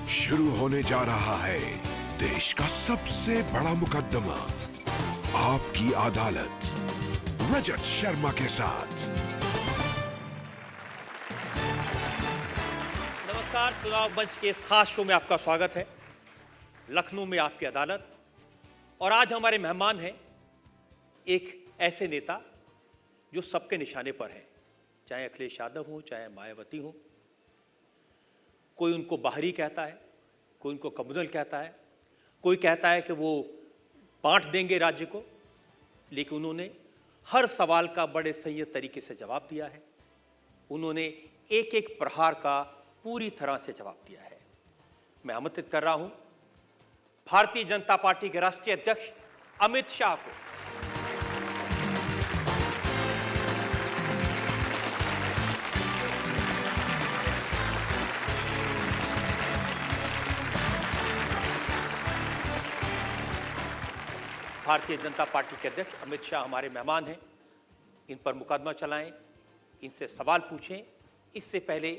शुरू होने जा रहा है देश का सबसे बड़ा मुकदमा, आपकी अदालत, रजत शर्मा के साथ। नमस्कार, चुनाव मंच के इस खास शो में आपका स्वागत है। लखनऊ में आपकी अदालत, और आज हमारे मेहमान हैं एक ऐसे नेता जो सबके निशाने पर है, चाहे अखिलेश यादव हो, चाहे मायावती हो। कोई उनको बाहरी कहता है, कोई उनको कम्युनल कहता है, कोई कहता है कि वो बांट देंगे राज्य को, लेकिन उन्होंने हर सवाल का बड़े सही तरीके से जवाब दिया है। उन्होंने एक एक प्रहार का पूरी तरह से जवाब दिया है। मैं आमंत्रित कर रहा हूं भारतीय जनता पार्टी के राष्ट्रीय अध्यक्ष अमित शाह को। भारतीय जनता पार्टी के अध्यक्ष अमित शाह हमारे मेहमान हैं। इन पर मुकदमा चलाएं, इनसे सवाल पूछें। इससे पहले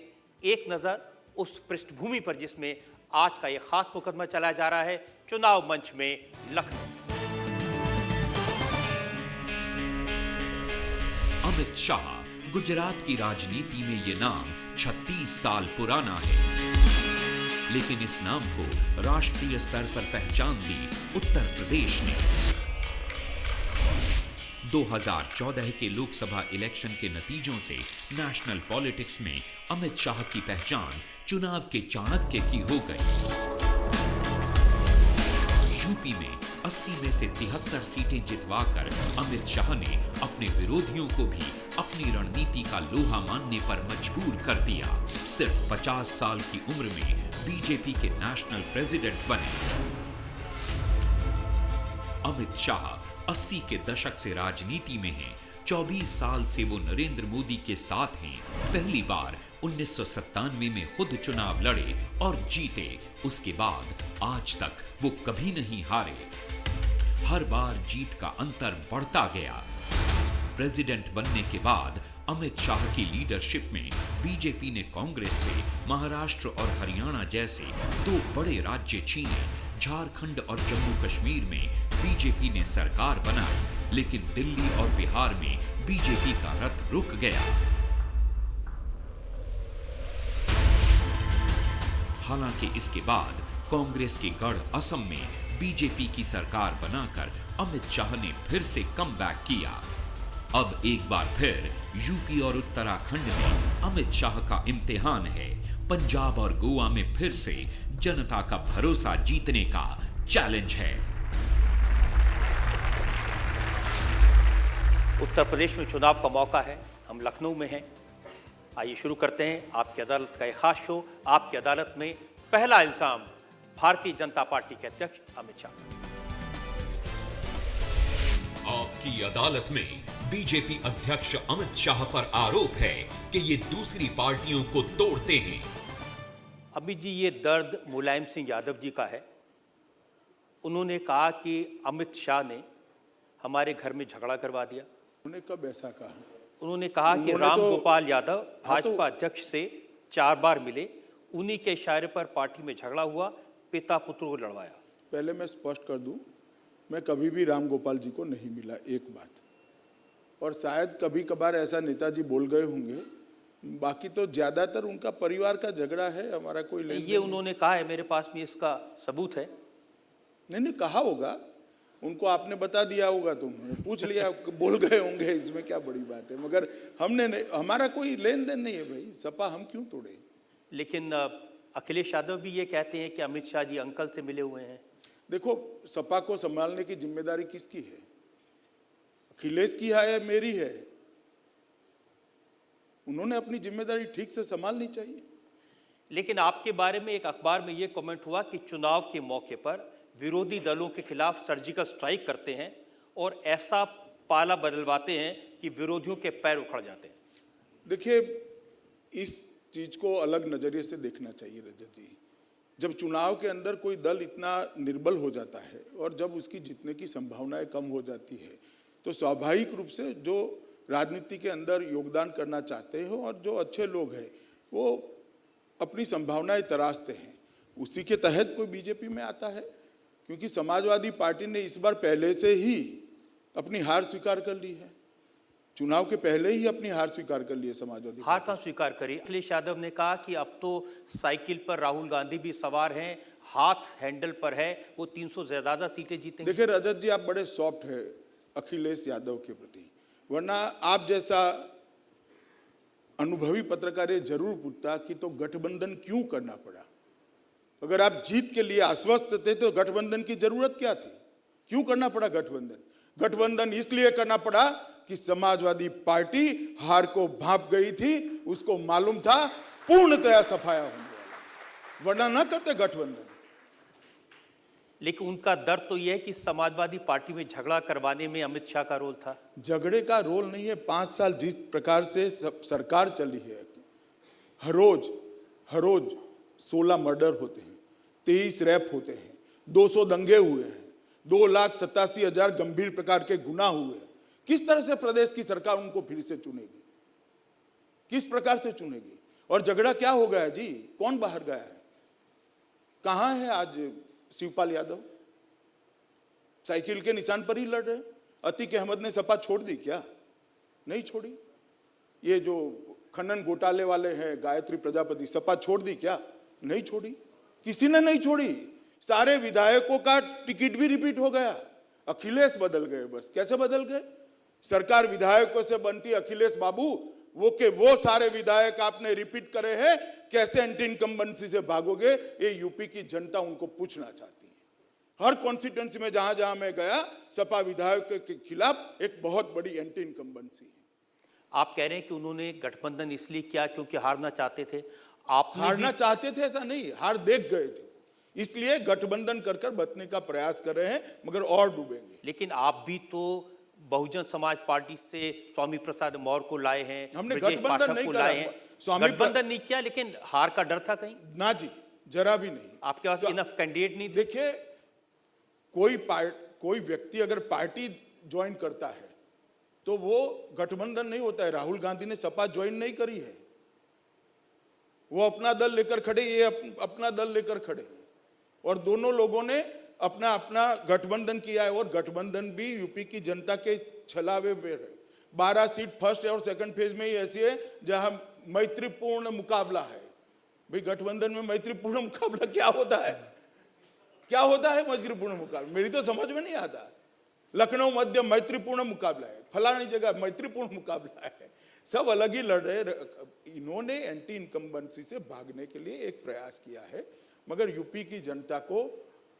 एक नज़र उस पृष्ठभूमि पर जिसमें आज का ये खास मुकदमा चलाया जा रहा है, चुनाव मंच में लखनऊ। अमित शाह, गुजरात की राजनीति में ये नाम 36 साल पुराना है, लेकिन इस नाम को राष्ट्रीय स्तर पर पहचान दी उत्तर प्रदेश ने। 2014 के लोकसभा इलेक्शन के नतीजों से नेशनल पॉलिटिक्स में अमित शाह की पहचान चुनाव के चाणक्य की हो गई। यूपी में 80 में से 73 सीटें जितवाकर अमित शाह ने अपने विरोधियों को भी अपनी रणनीति का लोहा मानने पर मजबूर कर दिया। सिर्फ 50 साल की उम्र में बीजेपी के नेशनल प्रेसिडेंट बने। अमित शाह 80 के दशक से राजनीति में हैं। 24 साल से वो नरेंद्र मोदी के साथ हैं। पहली बार 1997 में खुद चुनाव लड़े और जीते। उसके बाद आज तक वो कभी नहीं हारे। हर बार जीत का अंतर बढ़ता गया। प्रेसिडेंट बनने के बाद अमित शाह की लीडरशिप में बीजेपी ने कांग्रेस से महाराष्ट्र और हरियाणा जैसे 2 बड़े राज्य छीने। झारखंड और जम्मू कश्मीर में बीजेपी ने सरकार बनाई, लेकिन दिल्ली और बिहार में बीजेपी का रथ रुक गया। हालांकि इसके बाद कांग्रेस के गढ़ असम में बीजेपी की सरकार बनाकर अमित शाह ने फिर से कमबैक किया। अब एक बार फिर यूपी और उत्तराखंड में अमित शाह का इम्तिहान है। पंजाब और गोवा में फिर से जनता का भरोसा जीतने का चैलेंज है। उत्तर प्रदेश में चुनाव का मौका है। हम लखनऊ में हैं। आइए शुरू करते हैं आपकी अदालत का एक खास शो। आपकी अदालत में पहला इल्जाम भारतीय जनता पार्टी के अध्यक्ष अमित शाह। आपकी अदालत में बीजेपी अध्यक्ष अमित शाह पर आरोप है कि ये दूसरी पार्टियों को तोड़ते हैं। अमित जी, ये दर्द मुलायम सिंह यादव जी का है। उन्होंने कहा कि अमित शाह ने हमारे घर में झगड़ा करवा दिया। उन्होंने कब ऐसा कहा? उन्होंने कहा कि राम गोपाल यादव भाजपा अध्यक्ष से 4 बार मिले, उन्हीं के इशारे पर पार्टी में झगड़ा हुआ, पिता पुत्र को लड़वाया। पहले मैं स्पष्ट कर दूं, मैं कभी भी राम गोपाल जी को नहीं मिला, एक बात। और शायद कभी कभार ऐसा नेताजी बोल गए होंगे, बाकी तो ज्यादातर उनका परिवार का झगड़ा है, हमारा कोई लेन देन। ये उन्होंने कहा है, मेरे पास में इसका सबूत है। नहीं कहा होगा, उनको आपने बता दिया होगा, तो पूछ लिया, बोल गए होंगे, इसमें क्या बड़ी बात है। मगर हमने हमारा कोई लेन देन नहीं है भाई, सपा हम क्यों तोड़े। लेकिन अखिलेश यादव भी ये कहते हैं कि अमित शाह जी अंकल से मिले हुए हैं। देखो, सपा को संभालने की जिम्मेदारी किसकी है? अखिलेश की है, मेरी है। उन्होंने अपनी जिम्मेदारी ठीक से संभालनी चाहिए। लेकिन आपके बारे में एक अखबार में यह कमेंट हुआ कि चुनाव के मौके पर विरोधी दलों के खिलाफ सर्जिकल स्ट्राइक करते हैं और ऐसा पाला बदलवाते हैं कि विरोधियों के पैर उखड़ जाते हैं। देखिए, इस चीज को अलग नजरिए से देखना चाहिए रजत जी। जब चुनाव के अंदर कोई दल इतना निर्बल हो जाता है और जब उसकी जीतने की संभावनाएं कम हो जाती है, तो स्वाभाविक रूप से जो राजनीति के अंदर योगदान करना चाहते हो और जो अच्छे लोग हैं वो अपनी संभावनाएं तराशते हैं। उसी के तहत कोई बीजेपी में आता है, क्योंकि समाजवादी पार्टी ने इस बार पहले से ही अपनी हार स्वीकार कर ली है। चुनाव के पहले ही अपनी हार स्वीकार कर ली है समाजवादी हार कहाँ स्वीकार करी? अखिलेश यादव ने कहा कि अब तो साइकिल पर राहुल गांधी भी सवार हैं, हाथ हैंडल पर है, वो 300 से ज्यादा सीटें जीतेंगे। देखिए रजत जी, आप बड़े सॉफ्ट है अखिलेश यादव के प्रति, वरना आप जैसा अनुभवी पत्रकार ये जरूर पूछता कि तो गठबंधन क्यों करना पड़ा। अगर आप जीत के लिए आश्वस्त थे तो गठबंधन की जरूरत क्या थी? क्यों करना पड़ा गठबंधन? गठबंधन इसलिए करना पड़ा कि समाजवादी पार्टी हार को भांप गई थी, उसको मालूम था पूर्णतया सफाया होने वाला, वरना ना करते गठबंधन। लेकिन उनका डर तो यह है कि समाजवादी पार्टी में झगड़ा करवाने में अमित शाह का रोल था। झगड़े का रोल नहीं है। 5 साल जिस प्रकार से सरकार चली है, हर रोज 16 मर्डर होते हैं, 23 रैप होते हैं, 200 दंगे हुए हैं, 2,87,000 गंभीर प्रकार के गुनाह हुए हैं। किस तरह से प्रदेश की सरकार उनको फिर से चुनेगी? किस प्रकार से चुनेगी? और झगड़ा क्या हो गया जी? कौन बाहर गया है? कहां है आज शिवपाल यादव? साइकिल के निशान पर ही लड़ रहे। अतीक अहमद ने सपा छोड़ दी क्या? नहीं छोड़ी। ये जो खनन घोटाले वाले हैं गायत्री प्रजापति, सपा छोड़ दी क्या? नहीं छोड़ी, किसी ने नहीं छोड़ी। सारे विधायकों का टिकट भी रिपीट हो गया, अखिलेश बदल गए। बस कैसे बदल गए? सरकार विधायकों से बनती, अखिलेश बाबू वो सारे विधायक आपने रिपीट करे हैं, कैसे एंटी इनकम्बेंसी से भागोगे? ये यूपी की जनता उनको पूछना चाहती है। हर कॉन्स्टिट्यूंसी में जहां जहां मैं गया, सपा विधायकों के खिलाफ एक बहुत बड़ी एंटी इनकम्बेंसी है। आप कह रहे हैं कि उन्होंने गठबंधन इसलिए किया क्योंकि हारना चाहते थे। आप हारना चाहते थे ऐसा नहीं, हार देख गए थे, इसलिए गठबंधन कर बचने का प्रयास कर रहे हैं, मगर और डूबेंगे। लेकिन आप भी तो बहुजन समाज पार्टी से स्वामी प्रसाद मौर्य को लाए हैं, हमने ब्रजेश गठबंधन पाठक नहीं को करा। लाए हैं। गठबंधन नहीं किया, लेकिन हार का डर था कहीं? ना जी, जरा भी नहीं। आपके पास इनफ कैंडिडेट नहीं थे? देखिए, कोई व्यक्ति अगर पार्टी ज्वाइन करता है तो वो गठबंधन नहीं होता है। राहुल गांधी ने सपा ज्वाइन नहीं करी है, वो अपना दल लेकर खड़े, ये अपना दल लेकर खड़े, और दोनों लोगों ने अपना अपना गठबंधन किया है। और गठबंधन भी यूपी की जनता के छलावे पे है। 12 सीट फर्स्ट और सेकंड फेज में ही ऐसी है जहां मैत्रीपूर्ण मुकाबला है। भाई गठबंधन में मैत्रीपूर्ण मुकाबला क्या होता है? क्या होता है मैत्रीपूर्ण मुकाबला? मेरी तो समझ में नहीं आता। लखनऊ मध्य मैत्रीपूर्ण मुकाबला है, फलानी जगह मैत्रीपूर्ण मुकाबला है, सब अलग ही लड़ रहे। इन्होंने एंटी इनकम्बेंसी से भागने के लिए एक प्रयास किया है, मगर यूपी की जनता को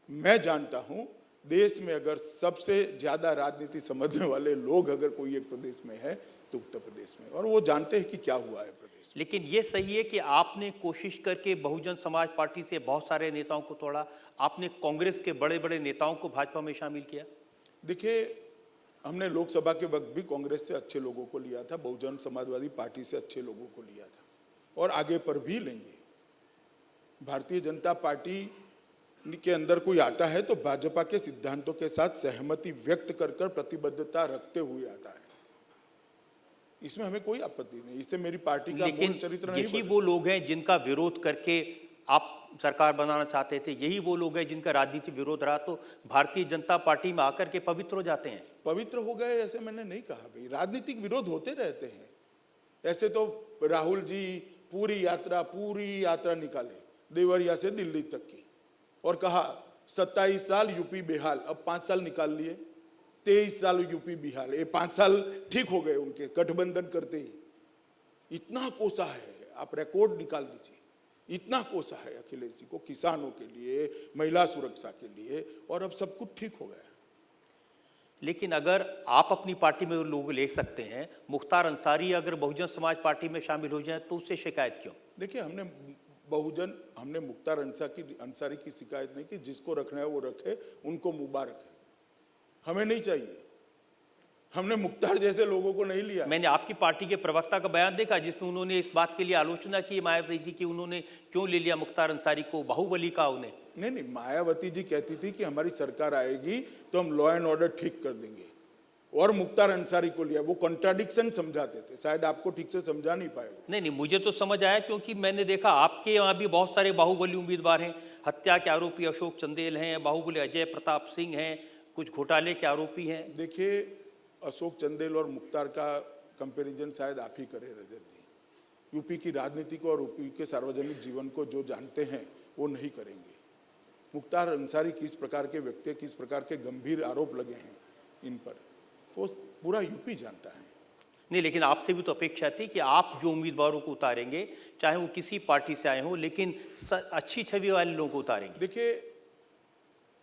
मैं जानता हूं, देश में अगर सबसे ज्यादा राजनीति समझने वाले लोग अगर कोई एक प्रदेश में है तो उत्तर प्रदेश में, और वो जानते हैं कि क्या हुआ है प्रदेश में। लेकिन ये सही है कि आपने कोशिश करके बहुजन समाज पार्टी से बहुत सारे नेताओं को तोड़ा, आपने कांग्रेस के बड़े बड़े नेताओं को भाजपा में शामिल किया। देखिए, हमने लोकसभा के वक्त भी कांग्रेस से अच्छे लोगों को लिया था, बहुजन समाजवादी पार्टी से अच्छे लोगों को लिया था, और आगे पर भी लेंगे। भारतीय जनता पार्टी के अंदर कोई आता है तो भाजपा के सिद्धांतों के साथ सहमति व्यक्त कर प्रतिबद्धता रखते हुए आता है। इसमें हमें कोई आपत्ति नहीं, इससे मेरी पार्टी का मूल चरित्र नहीं। यही वो लोग हैं जिनका विरोध करके आप सरकार बनाना चाहते थे, यही वो लोग हैं जिनका राजनीतिक विरोध रहा, तो भारतीय जनता पार्टी में आकर के पवित्र हो जाते हैं। पवित्र हो गए ऐसे मैंने नहीं कहा भाई, राजनीतिक विरोध होते रहते हैं। ऐसे तो राहुल जी पूरी यात्रा निकाले देवरिया से दिल्ली तक की, और कहा 27 साल यूपी बेहाल, अब 5 साल निकाल लिए, 23 साल यूपी बिहार, ये 5 साल ठीक हो गए उनके गठबंधन करते ही। इतना कोसा है, आप रिकॉर्ड निकाल दीजिए, इतना कोसा है अखिलेश जी को किसानों के लिए, महिला सुरक्षा के लिए, और अब सब कुछ ठीक हो गया। लेकिन अगर आप अपनी पार्टी में लोग ले सकते हैं, मुख्तार अंसारी अगर बहुजन समाज पार्टी में शामिल हो जाए तो उससे शिकायत क्यों? देखिए, हमने मुख्तार अंसारी की शिकायत नहीं की। जिसको रखना है वो रखे, उनको मुबारक है, हमें नहीं चाहिए। हमने मुख्तार जैसे लोगों को नहीं लिया। मैंने आपकी पार्टी के प्रवक्ता का बयान देखा जिसमें उन्होंने इस बात के लिए आलोचना की मायावती जी की, उन्होंने क्यों ले लिया मुख्तार अंसारी को, बाहुबली का उन्हें। नहीं, मायावती जी कहती थी कि हमारी सरकार आएगी तो हम लॉ एंड ऑर्डर ठीक कर देंगे। और मुख्तार अंसारी को लिया, वो कॉन्ट्राडिक्शन समझाते थे, शायद आपको ठीक से समझा नहीं पाए वो। नहीं नहीं, मुझे तो समझ आया, क्योंकि मैंने देखा आपके यहाँ भी बहुत सारे बाहुबली उम्मीदवार हैं। हत्या के आरोपी अशोक चंदेल हैं, बाहुबली अजय प्रताप सिंह हैं, कुछ घोटाले के आरोपी हैं। देखिए, अशोक चंदेल और मुख्तार का कंपैरिजन शायद आप ही करें रजत जी। यूपी की राजनीति को और यूपी के सार्वजनिक जीवन को जो जानते हैं वो नहीं करेंगे। मुख्तार अंसारी किस प्रकार के व्यक्ति, किस प्रकार के गंभीर आरोप लगे हैं इन पर, वो पूरा यूपी जानता है। नहीं, लेकिन आपसे भी तो अपेक्षा थी कि आप जो उम्मीदवारों को उतारेंगे, चाहे वो किसी पार्टी से आए हों, लेकिन अच्छी छवि वाले लोगों को उतारेंगे। देखिए,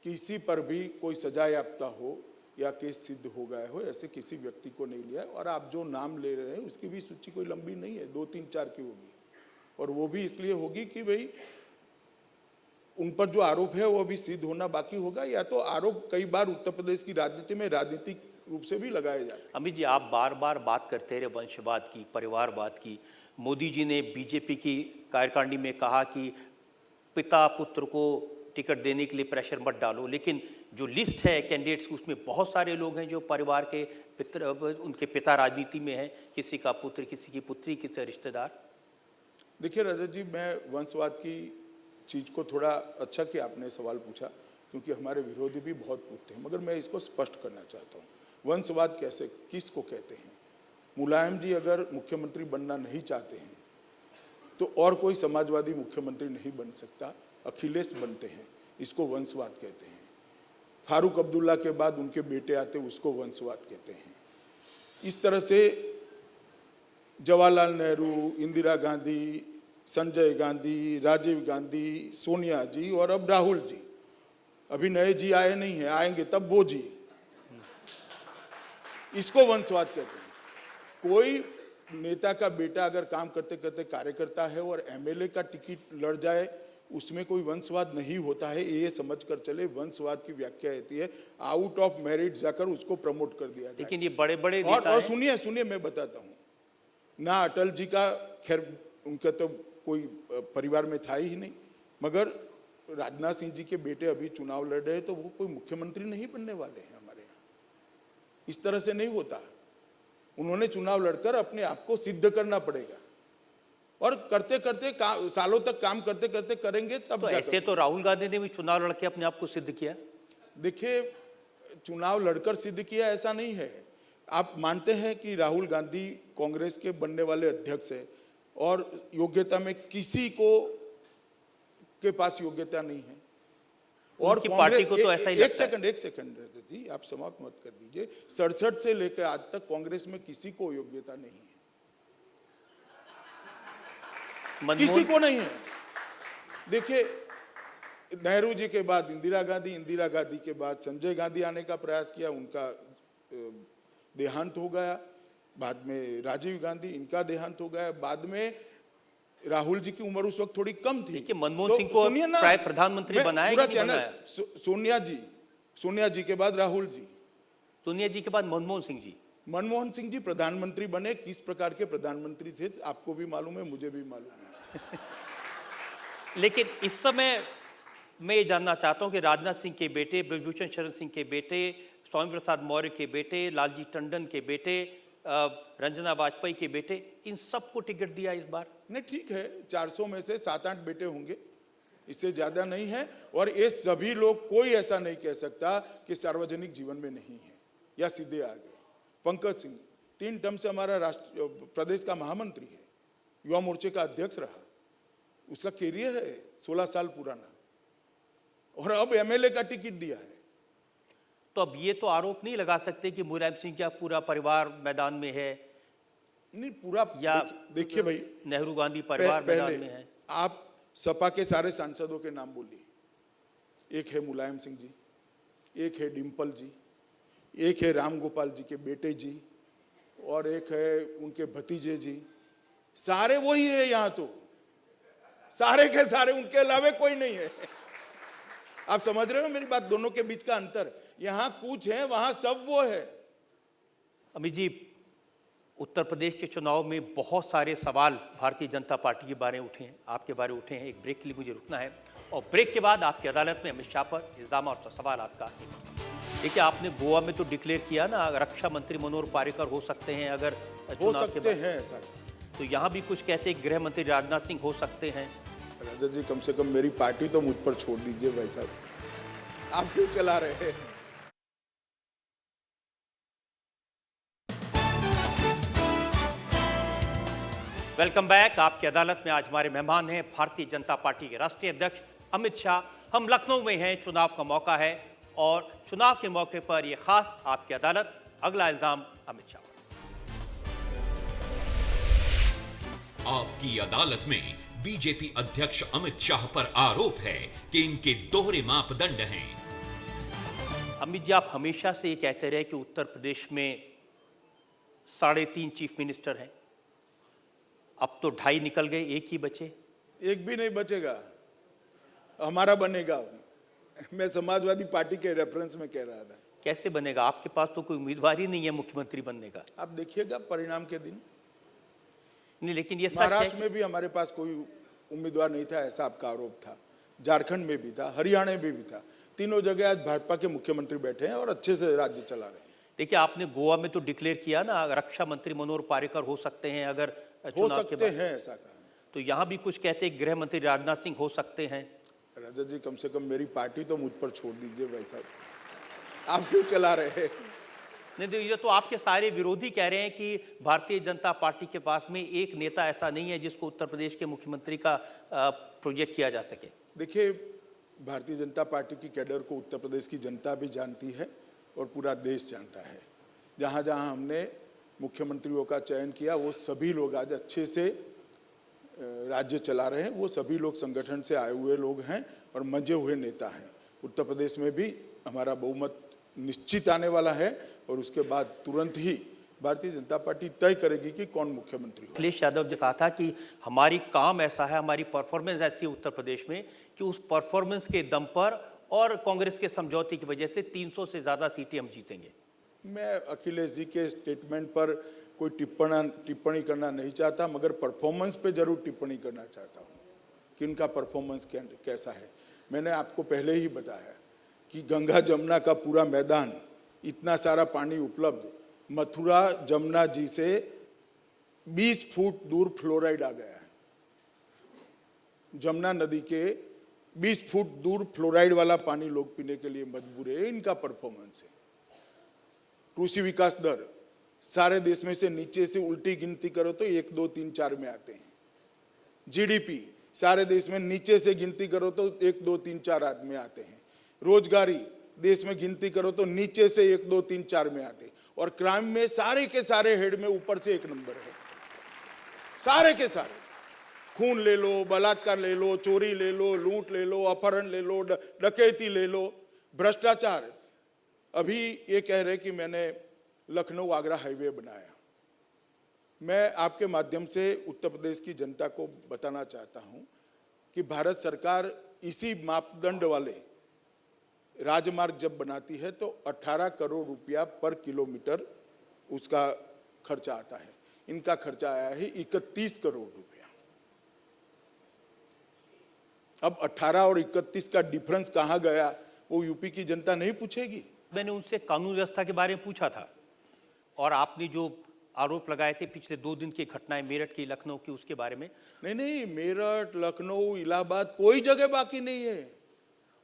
किसी पर भी कोई सजा याफ्ता हो या केस सिद्ध हो गया हो, ऐसे किसी व्यक्ति को नहीं लिया। और आप जो नाम ले रहे हैं उसकी भी सूची कोई लंबी नहीं है, 2, 3, 4 की होगी। और वो भी इसलिए होगी कि भाई उन पर जो आरोप है वो भी सिद्ध होना बाकी होगा, या तो आरोप कई बार उत्तर प्रदेश की राजनीति में राजनीतिक रूप से भी लगाए जाते हैं। अमित जी, आप बार बार बात करते रहे वंशवाद की, परिवारवाद की। मोदी जी ने बीजेपी की कार्यकारिणी में कहा कि पिता पुत्र को टिकट देने के लिए प्रेशर मत डालो, लेकिन जो लिस्ट है कैंडिडेट्स की उसमें बहुत सारे लोग हैं जो परिवार के उनके पिता राजनीति में हैं, किसी का पुत्र, किसी की पुत्री, किसी रिश्तेदार। देखिए रजत जी, मैं वंशवाद की चीज़ को थोड़ा अच्छा कि आपने सवाल पूछा, क्योंकि हमारे विरोधी भी बहुत पूछते हैं, मगर मैं इसको स्पष्ट करना चाहता हूँ। वंशवाद कैसे, किसको कहते हैं? मुलायम जी अगर मुख्यमंत्री बनना नहीं चाहते हैं तो और कोई समाजवादी मुख्यमंत्री नहीं बन सकता, अखिलेश बनते हैं, इसको वंशवाद कहते हैं। फारूक अब्दुल्ला के बाद उनके बेटे आते, उसको वंशवाद कहते हैं। इस तरह से जवाहरलाल नेहरू, इंदिरा गांधी, संजय गांधी, राजीव गांधी, सोनिया जी और अब राहुल जी, अभी नए जी आए नहीं हैं, आएंगे तब वो जी, इसको वंशवाद कहते हैं। कोई नेता का बेटा अगर काम करते करते कार्यकर्ता है और एमएलए का टिकट लड़ जाए, उसमें कोई वंशवाद नहीं होता है, ये समझ कर चले। वंशवाद की व्याख्या होती है आउट ऑफ मेरिट जाकर उसको प्रमोट कर दिया जाए। लेकिन ये बड़े बड़े और सुनिए मैं बताता हूँ ना, अटल जी का खैर उनका तो कोई परिवार में था ही नहीं, मगर राजनाथ सिंह जी के बेटे अभी चुनाव लड़ रहे हैं तो वो कोई मुख्यमंत्री नहीं बनने वाले हैं हमारे यहाँ। इस तरह से नहीं होता। उन्होंने चुनाव लड़कर अपने आप को सिद्ध करना पड़ेगा, और करते करते सालों तक काम करते करते करेंगे तब। तो ऐसे तो राहुल गांधी ने भी चुनाव लड़के अपने आप को सिद्ध किया। देखिए, चुनाव लड़कर सिद्ध किया ऐसा नहीं है। आप मानते हैं कि राहुल गांधी कांग्रेस के बनने वाले अध्यक्ष है और योग्यता में किसी को के पास योग्यता नहीं है, और पार्टी को तो ऐसा ही लगता है। एक सेकंड जी, आप समाप्त मत कर दीजिए। 67 से लेकर आज तक कांग्रेस में किसी को योग्यता नहीं है, किसी को नहीं है। देखिए, नेहरू जी के बाद इंदिरा गांधी, इंदिरा गांधी के बाद संजय गांधी आने का प्रयास किया, उनका देहांत हो गया। बाद में राजीव गांधी, इनका देहांत हो गया। बाद में राहुल जी की उम्र उस वक्त थोड़ी कम थी। मनमोहन सिंह को प्राय प्रधानमंत्री बनाया पूरा चैनल। सोनिया जी के बाद राहुल जी, सोनिया जी के बाद मनमोहन सिंह जी प्रधानमंत्री बने। किस प्रकार के प्रधानमंत्री थे आपको भी मालूम है, मुझे भी मालूम है। लेकिन इस समय मैं ये जानना चाहता हूं कि राजनाथ सिंह के बेटे, ब्रजभूषण शरण सिंह के बेटे, स्वामी प्रसाद मौर्य के बेटे, लालजी टंडन के बेटे, रंजना वाजपेयी के बेटे, इन सबको टिकट दिया इस बार। नहीं, ठीक है, 400 में से 7-8 बेटे होंगे, इससे ज्यादा नहीं है। और ये सभी लोग, कोई ऐसा नहीं कह सकता कि सार्वजनिक जीवन में नहीं है या सीधे आ गए। पंकज सिंह 3 टर्म से हमारा राष्ट्र प्रदेश का महामंत्री है, युवा मोर्चे का अध्यक्ष रहा, उसका कैरियर है 16 साल पुराना, और अब एमएलए का टिकट दिया है। तो अब ये तो आरोप नहीं लगा सकते कि मुलायम सिंह का पूरा परिवार मैदान में है। नहीं, पूरा या देखिए भाई, नेहरू गांधी परिवार मैदान में है। आप सपा के सारे सांसदों के नाम बोलिए। एक है मुलायम सिंह जी, एक है डिम्पल जी, एक है राम गोपाल जी के बेटे जी, और एक है उनके भतीजे जी। सारे वही है यहाँ, तो सारे के सारे, उनके अलावा कोई नहीं है। आप समझ रहे हो मेरी बात, दोनों के बीच का अंतर? यहाँ कुछ है, वहां सब वो है। अमित जी, उत्तर प्रदेश के चुनाव में बहुत सारे सवाल भारतीय जनता पार्टी के बारे में उठे हैं, आपके बारे में उठे हैं। एक ब्रेक के लिए मुझे रुकना है, और ब्रेक के बाद आपकी अदालत में अमित शाह पर इल्जाम और सवाल आपका देखिए, आपने गोवा में तो डिक्लेयर किया ना, रक्षा मंत्री मनोहर पर्रिकर हो सकते हैं अगर हो चुनाव के सकते बाद। हैं ऐसा। तो यहाँ भी कुछ कहते हैं गृह मंत्री राजनाथ सिंह हो सकते हैं। रजत जी, कम से कम मेरी पार्टी तो मुझ पर छोड़ दीजिए भाई साहब, आप क्यों चला रहे हैं? Welcome back. आपकी अदालत में आज हमारे मेहमान हैं भारतीय जनता पार्टी के राष्ट्रीय अध्यक्ष अमित शाह। हम लखनऊ में हैं, चुनाव का मौका है और चुनाव के मौके पर यह खास आपकी अदालत। अगला इल्जाम अमित शाह। आपकी अदालत में बीजेपी अध्यक्ष अमित शाह पर आरोप है कि इनके दोहरे मापदंड हैं। अमित जी, आप हमेशा से ये कहते रहे कि उत्तर प्रदेश में 3.5 चीफ मिनिस्टर हैं, अब तो 2.5 निकल गए, एक ही बचे। एक भी नहीं बचेगा, हमारा बनेगा। मैं समाजवादी पार्टी के रेफरेंस में कह रहा था। कैसे बनेगा? आपके पास तो कोई उम्मीदवार ही नहीं है मुख्यमंत्री बनने का। आप देखिएगा परिणाम के दिन। नहीं, लेकिन ये सच है महाराष्ट्र में भी हमारे पास कोई उम्मीदवार नहीं था, ऐसा आपका आरोप था। झारखंड में भी था, हरियाणा में भी था। तीनों जगह आज भाजपा के मुख्यमंत्री बैठे हैं और अच्छे से राज्य चला रहे हैं। देखिए, आपने गोवा में तो डिक्लेयर किया ना, रक्षा मंत्री मनोहर पर्रिकर हो सकते हैं अगर हो चुनाव के सकते बाद। हैं ऐसा कहा। तो यहाँ भी कुछ कहते हैं गृह मंत्री राजनाथ सिंह हो सकते हैं। रजत जी, कम से कम मेरी पार्टी तो मुझ पर छोड़ दीजिए भाई साहब, आप क्यों चला रहे हैं? नहीं तो ये तो आपके सारे विरोधी कह रहे हैं कि भारतीय जनता पार्टी के पास में एक नेता ऐसा नहीं है जिसको उत्तर प्रदेश के मुख्यमंत्री का प्रोजेक्ट किया जा सके। देखिए, भारतीय जनता पार्टी की कैडर को उत्तर प्रदेश की जनता भी जानती है और पूरा देश जानता है। जहाँ जहाँ हमने मुख्यमंत्रियों का चयन किया, वो सभी लोग आज अच्छे से राज्य चला रहे हैं। वो सभी लोग संगठन से आए हुए लोग हैं और मंजे हुए नेता हैं। उत्तर प्रदेश में भी हमारा बहुमत निश्चित आने वाला है और उसके बाद तुरंत ही भारतीय जनता पार्टी तय करेगी कि कौन मुख्यमंत्री हो। अखिलेश यादव ने कहा था कि हमारी काम ऐसा है, हमारी परफॉर्मेंस ऐसी है उत्तर प्रदेश में कि उस परफॉर्मेंस के दम पर और कांग्रेस के समझौते की वजह से 300 से ज़्यादा सीटें हम जीतेंगे। मैं अखिलेश जी के स्टेटमेंट पर कोई टिप्पणी करना नहीं चाहता, मगर परफॉर्मेंस पे जरूर टिप्पणी करना चाहता हूँ कि उनका परफॉर्मेंस कैसा है। मैंने आपको पहले ही बताया कि गंगा जमुना का पूरा मैदान, इतना सारा पानी उपलब्ध, मथुरा जमुना जी से 20 फुट दूर फ्लोराइड आ गया है। जमुना नदी के 20 फुट दूर फ्लोराइड वाला पानी लोग पीने के लिए मजबूर है। इनका परफॉर्मेंस है। कृषि विकास दर सारे देश में से नीचे से उल्टी गिनती करो तो 1, 2, 3, 4 में आते हैं। जीडीपी सारे देश में नीचे से गिनती करो तो 1, 2, 3, 4 में आते हैं। रोजगारी देश में गिनती करो तो नीचे से 1, 2, 3, 4 में आते हैं। और क्राइम में सारे के सारे हेड में ऊपर से 1 नंबर है। सारे के सारे, खून ले लो, बलात्कार ले लो, चोरी ले लो, लूट ले लो, अपहरण ले लो, डकैती ले लो, भ्रष्टाचार। अभी ये कह रहे कि मैंने लखनऊ आगरा हाईवे बनाया। मैं आपके माध्यम से उत्तर प्रदेश की जनता को बताना चाहता हूं कि भारत सरकार इसी मापदंड वाले राजमार्ग जब बनाती है तो 18 करोड़ रुपया पर किलोमीटर उसका खर्चा आता है। इनका खर्चा आया है 31 करोड़ रुपया। अब 18 और 31 का डिफरेंस कहां गया, वो यूपी की जनता नहीं पूछेगी। मैंने उनसे कानून व्यवस्था के बारे में पूछा था और आपने जो आरोप लगाए थे पिछले 2 दिन की घटनाएं मेरठ की, लखनऊ की, उसके बारे में। नहीं, मेरठ, लखनऊ, इलाहाबाद कोई जगह बाकी नहीं है।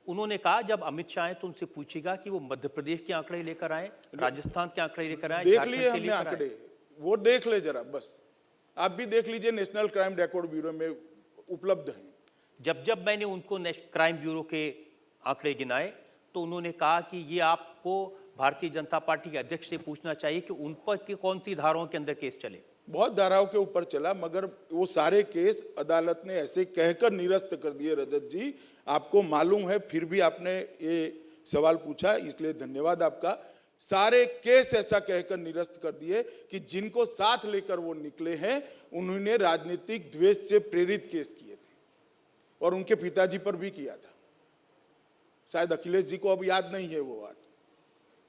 उन्होंने कहा जब अमित शाह आए तो उनसे पूछेगा कि वो मध्य प्रदेश के आंकड़े लेकर आए, राजस्थान के आंकड़े लेकर आए, देख लिए हमने आंकड़े, वो देख ले जरा, बस आप भी देख लीजिए, नेशनल क्राइम रिकॉर्ड ब्यूरो में उपलब्ध हैं। जब मैंने उनको क्राइम ब्यूरो के आंकड़े गिनाए तो उन्होंने कहा कि ये आपको भारतीय जनता पार्टी के अध्यक्ष से पूछना चाहिए कि उन पर कौन सी धाराओं के अंदर केस चले। बहुत धाराओं के ऊपर चला, मगर वो सारे केस अदालत ने ऐसे कहकर निरस्त कर दिए। रजत जी, आपको मालूम है, फिर भी आपने ये सवाल पूछा, इसलिए धन्यवाद आपका। सारे केस ऐसा कहकर निरस्त कर दिए कि जिनको साथ लेकर वो निकले हैं उन्होंने राजनीतिक द्वेष से प्रेरित केस किए थे और उनके पिताजी पर भी किया था। शायद अखिलेश जी को अब याद नहीं है वो बात।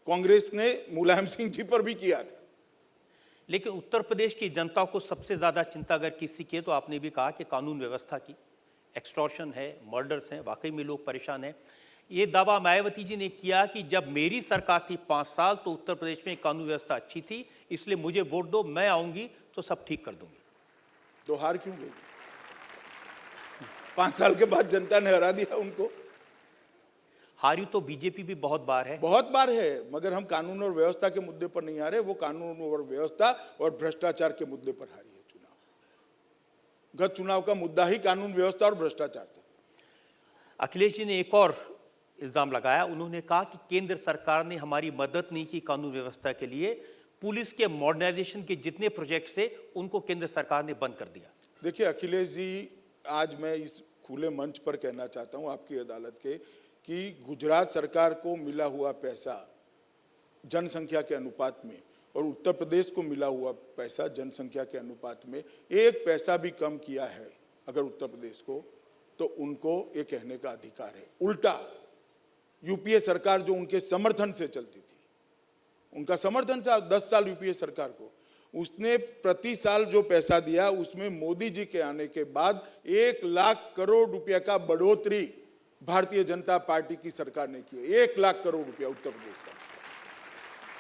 कांग्रेस ने मुलायम सिंह जी पर भी किया था। लेकिन उत्तर प्रदेश की जनता को सबसे ज्यादा चिंता अगर किसी की है तो आपने भी कहा कि कानून व्यवस्था की, एक्सटॉर्शन है, मर्डर्स हैं, वाकई में लोग परेशान हैं। ये दावा मायावती जी ने किया कि जब मेरी सरकार थी 5 साल तो उत्तर प्रदेश में कानून व्यवस्था अच्छी थी, इसलिए मुझे वोट दो, मैं आऊंगी तो सब ठीक कर दूंगी। तो हार क्यों गई? 5 साल के बाद जनता ने हरा दिया उनको। हारी तो बीजेपी भी बहुत बार है। बहुत बार है, मगर हम कानून और व्यवस्था के मुद्दे पर नहीं हारे, वो कानून और व्यवस्था और भ्रष्टाचार के मुद्दे पर हारी है चुनाव। गत चुनाव का मुद्दा ही कानून व्यवस्था और भ्रष्टाचार था। अखिलेश जी ने एक और इल्जाम लगाया, उन्होंने कहा कि केंद्र सरकार ने हमारी मदद नहीं की कानून व्यवस्था के लिए, पुलिस के मॉडर्नाइजेशन के जितने प्रोजेक्ट्स थे उनको केंद्र सरकार ने बंद कर दिया। देखिए अखिलेश जी, आज मैं इस खुले मंच पर कहना चाहता हूं आपकी अदालत के कि गुजरात सरकार को मिला हुआ पैसा जनसंख्या के अनुपात में और उत्तर प्रदेश को मिला हुआ पैसा जनसंख्या के अनुपात में 1 पैसा भी कम किया है अगर उत्तर प्रदेश को, तो उनको ये कहने का अधिकार है। उल्टा यूपीए सरकार जो उनके समर्थन से चलती थी, उनका समर्थन था 10 साल यूपीए सरकार को, उसने प्रति साल जो पैसा दिया उसमें मोदी जी के आने के बाद 1 लाख करोड़ रुपया का बढ़ोतरी भारतीय जनता पार्टी की सरकार ने की। 1 लाख करोड़ रुपया उत्तर प्रदेश का।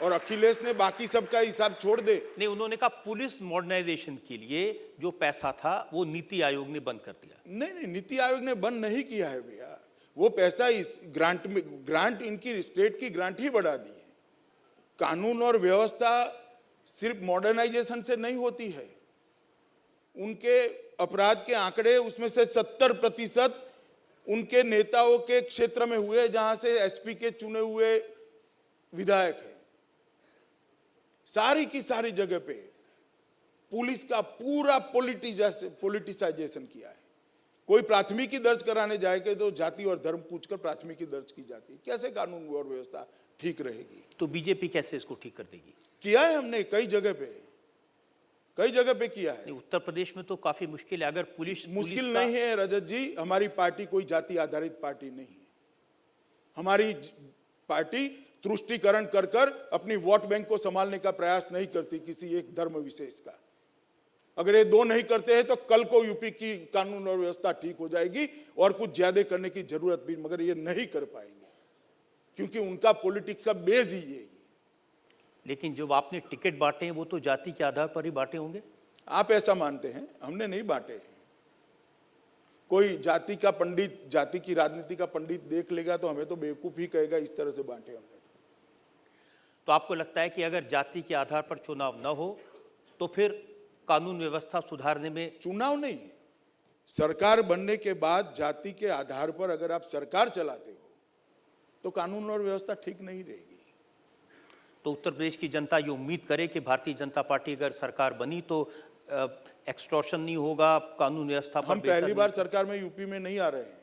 और अखिलेश ने बाकी सबका हिसाब छोड़ दे। नहीं, उन्होंने कहा पुलिस मॉडर्नाइजेशन के लिए जो पैसा था वो नीति आयोग ने बंद कर दिया। नहीं, नीति आयोग ने बंद नहीं किया है भैया, वो पैसा इस ग्रांट में, ग्रांट इनकी स्टेट की ग्रांट ही बढ़ा दी है। कानून और व्यवस्था सिर्फ मॉडर्नाइजेशन से नहीं होती है। उनके अपराध के आंकड़े उसमें से 70% उनके नेताओं के क्षेत्र में हुए जहां से एसपी के चुने हुए विधायक हैं। सारी की सारी जगह पे पुलिस का पूरा पॉलिटिसाइजेशन किया है। कोई प्राथमिकी दर्ज कराने जाएगा तो जाति और धर्म पूछकर प्राथमिकी दर्ज की जाती है। कैसे कानून और व्यवस्था ठीक रहेगी? तो बीजेपी कैसे इसको ठीक कर देगी? किया है हमने कई जगह पे किया है। उत्तर प्रदेश में तो काफी मुश्किल है। अगर पुलिस मुश्किल नहीं है रजत जी, हमारी पार्टी कोई जाति आधारित पार्टी नहीं है। हमारी पार्टी तुष्टीकरण कर कर अपनी वोट बैंक को संभालने का प्रयास नहीं करती किसी एक धर्म विशेष का। अगर ये 2 नहीं करते हैं तो कल को यूपी की कानून और व्यवस्था ठीक हो जाएगी और कुछ ज्यादा करने की जरूरत भी, मगर ये नहीं कर पाएंगे क्योंकि उनका पॉलिटिक्स का बेस ही ये है। लेकिन जब आपने टिकट बांटे हैं वो तो जाति के आधार पर ही बांटे होंगे। आप ऐसा मानते हैं, हमने नहीं बांटे। कोई जाति का पंडित, जाति की राजनीति का पंडित देख लेगा तो हमें तो बेवकूफ ही कहेगा इस तरह से बांटे हमने। तो आपको लगता है कि अगर जाति के आधार पर चुनाव न हो तो फिर कानून व्यवस्था सुधारने में? चुनाव नहीं, सरकार बनने के बाद जाति के आधार पर अगर आप सरकार चलाते हो तो कानून और व्यवस्था ठीक नहीं रहेगी। तो उत्तर प्रदेश की जनता ये उम्मीद करे कि भारतीय जनता पार्टी अगर सरकार बनी तो एक्सटॉर्शन नहीं होगा, कानून व्यवस्था पर? हम पहली बार सरकार में यूपी में नहीं आ रहे हैं।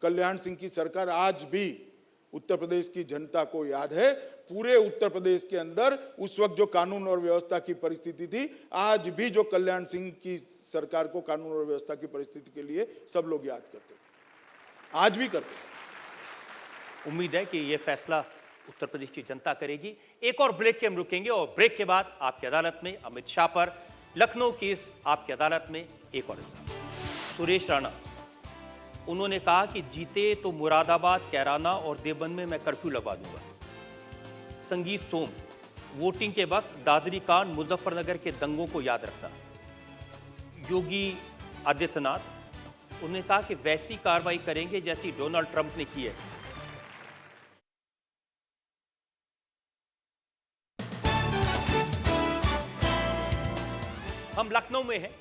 कल्याण सिंह की सरकार आज भी उत्तर प्रदेश की जनता को याद है। पूरे उत्तर प्रदेश के अंदर उस वक्त जो कानून और व्यवस्था की परिस्थिति थी, आज भी जो कल्याण सिंह की सरकार को कानून और व्यवस्था की परिस्थिति के लिए सब लोग याद करते, आज भी करते। उम्मीद है कि ये फैसला उत्तर प्रदेश की जनता करेगी। एक और ब्रेक के हम रुकेंगे और ब्रेक के बाद आपकी अदालत में अमित शाह पर लखनऊ केस आपकी अदालत में एक और इल्जाम। सुरेश राणा, उन्होंने कहा कि जीते तो मुरादाबाद, कैराना और देवबंद में मैं कर्फ्यू लगवा दूंगा। संगीत सोम, वोटिंग के वक्त दादरी कांड, मुजफ्फरनगर के दंगों को याद रखता। योगी आदित्यनाथ, उन्होंने कहा कि वैसी कार्रवाई करेंगे जैसी डोनाल्ड ट्रंप ने की है। हम लखनऊ में हैं,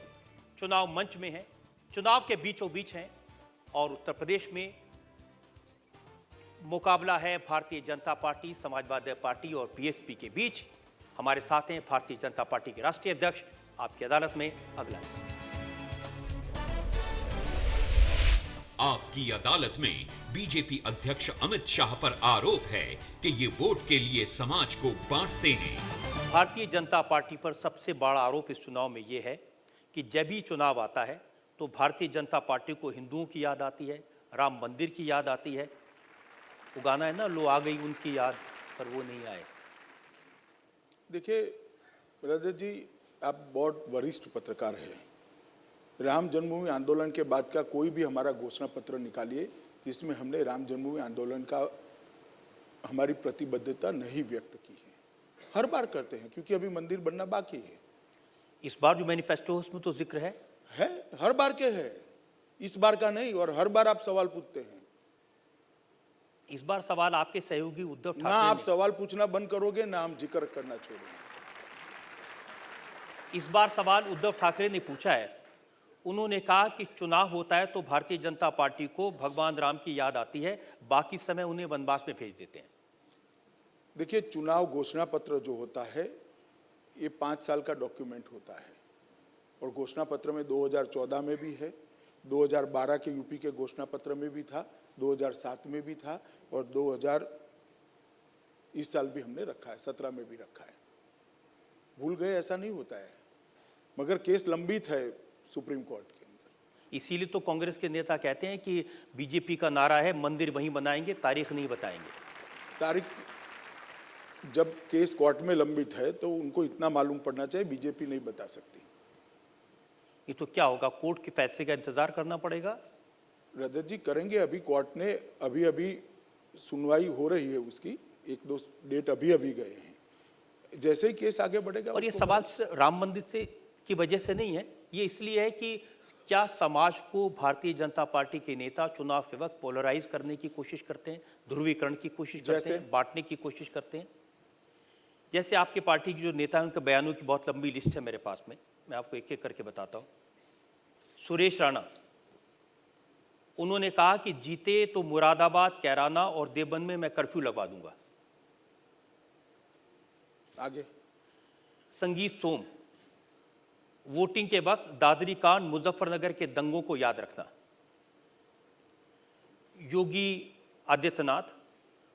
चुनाव मंच में हैं, चुनाव के बीचों बीच हैं और उत्तर प्रदेश में मुकाबला है भारतीय जनता पार्टी, समाजवादी पार्टी और बीएसपी के बीच। हमारे साथ हैं भारतीय जनता पार्टी के राष्ट्रीय अध्यक्ष। आपकी अदालत में अगला हिस्सा। आपकी अदालत में बीजेपी अध्यक्ष अमित शाह पर आरोप है कि ये वोट के लिए समाज को बांटते हैं। भारतीय जनता पार्टी पर सबसे बड़ा आरोप इस चुनाव में यह है कि जब भी चुनाव आता है तो भारतीय जनता पार्टी को हिंदुओं की याद आती है, राम मंदिर की याद आती है। वो गाना है ना, लो आ गई उनकी याद, पर वो नहीं आए। देखिए रजत जी, आप बहुत वरिष्ठ पत्रकार हैं। राम जन्मभूमि आंदोलन के बाद का कोई भी हमारा घोषणा पत्र निकालिए, जिसमें हमने राम जन्मभूमि आंदोलन का हमारी प्रतिबद्धता नहीं व्यक्त की है। हर बार करते हैं क्योंकि अभी मंदिर बनना बाकी है। इस बार जो मैनिफेस्टो है उसमें तो जिक्र है। हर बार के है, इस बार का नहीं। और हर बार आप सवाल पूछते हैं। इस बार सवाल आपके सहयोगी उद्धव ना ठाकरे आप सवाल पूछना बंद करोगे, ना हम जिक्र करना छोड़ेंगे। इस बार सवाल उद्धव ठाकरे ने पूछा है। उन्होंने कहा कि चुनाव होता है तो भारतीय जनता पार्टी को भगवान राम की याद आती है, बाकी समय उन्हें वनवास में भेज देते हैं। देखिए, चुनाव घोषणा पत्र जो होता है ये 5 साल का डॉक्यूमेंट होता है और घोषणा पत्र में 2014 में भी है, 2012 के यूपी के घोषणा पत्र में भी था, 2007 में भी था और 2000 इस साल भी हमने रखा है, 17 में भी रखा है। भूल गए ऐसा नहीं होता है, मगर केस लंबित है सुप्रीम कोर्ट के अंदर। इसीलिए तो कांग्रेस के नेता कहते हैं कि बीजेपी का नारा है मंदिर वहीं बनाएंगे, तारीख नहीं बताएंगे। तारीख जब केस कोर्ट में लंबित है तो उनको इतना मालूम पड़ना चाहिए, बीजेपी नहीं बता सकती। ये तो क्या होगा, कोर्ट के फैसले का इंतजार करना पड़ेगा। रजत जी करेंगे, अभी कोर्ट ने अभी सुनवाई हो रही है उसकी, 1-2 डेट अभी गए हैं। जैसे ही केस आगे बढ़ेगा। और ये सवाल राम मंदिर से की वजह से नहीं है, ये इसलिए है कि क्या समाज को भारतीय जनता पार्टी के नेता चुनाव के वक्त पोलराइज करने की कोशिश करते हैं, ध्रुवीकरण की कोशिश करते हैं, बांटने की कोशिश करते हैं। जैसे आपकी पार्टी के जो नेता हैं उनके बयानों की बहुत लंबी लिस्ट है मेरे पास में, मैं आपको एक एक करके बताता हूँ। सुरेश राणा, उन्होंने कहा कि जीते तो मुरादाबाद, कैराना और देवबंद में मैं कर्फ्यू लगवा दूंगा। आगे संगीत सोम, वोटिंग के वक्त दादरी कांड, मुजफ्फरनगर के दंगों को याद रखना। योगी आदित्यनाथ,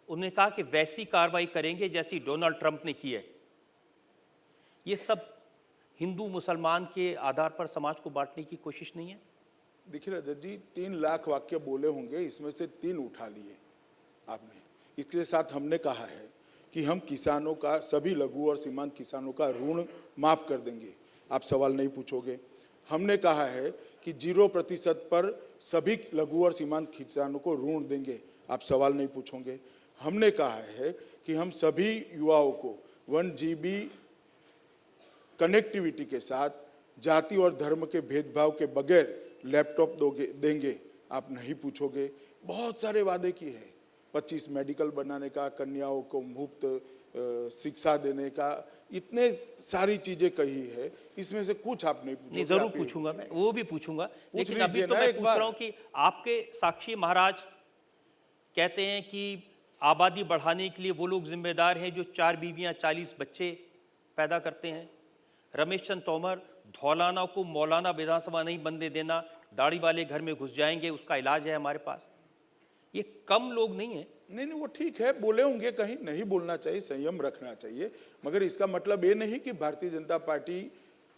उन्होंने कहा कि वैसी कार्रवाई करेंगे जैसी डोनाल्ड ट्रंप ने की है। ये सब हिंदू मुसलमान के आधार पर समाज को बांटने की कोशिश नहीं है। देखिए रजत जी, 3 लाख वाक्य बोले होंगे, इसमें से 3 उठा लिए आपने। इसके साथ हमने कहा है कि हम किसानों का, सभी लघु और सीमांत किसानों का ऋण माफ कर देंगे, आप सवाल नहीं पूछोगे। हमने कहा है कि 0% पर सभी लघु और सीमांत किसानों को ऋण देंगे, आप सवाल नहीं पूछोगे। हमने कहा है कि हम सभी युवाओं को 1 GB कनेक्टिविटी के साथ जाति और धर्म के भेदभाव के बगैर लैपटॉप देंगे, आप नहीं पूछोगे। बहुत सारे वादे किए हैं, 25 मेडिकल बनाने का, कन्याओं को मुफ्त शिक्षा देने का, इतने सारी चीजें कही है। इसमें से कुछ आप नहीं पूछोगे। नहीं, जरूर पूछूंगा, मैं वो भी पूछूंगा, लेकिन अभी तो मैं पूछ रहा हूं कि आपके साक्षी महाराज कहते हैं कि आबादी बढ़ाने के लिए वो लोग जिम्मेदार हैं जो 4 बीवियां 40 बच्चे पैदा करते हैं। रमेश चंद तोमर, धौलाना को मौलाना विधानसभा नहीं बनने देना, दाढ़ी वाले घर में घुस जाएंगे, उसका इलाज है हमारे पास। ये कम लोग नहीं है। नहीं, वो ठीक है, बोले होंगे, कहीं नहीं बोलना चाहिए, संयम रखना चाहिए, मगर इसका मतलब ये नहीं कि भारतीय जनता पार्टी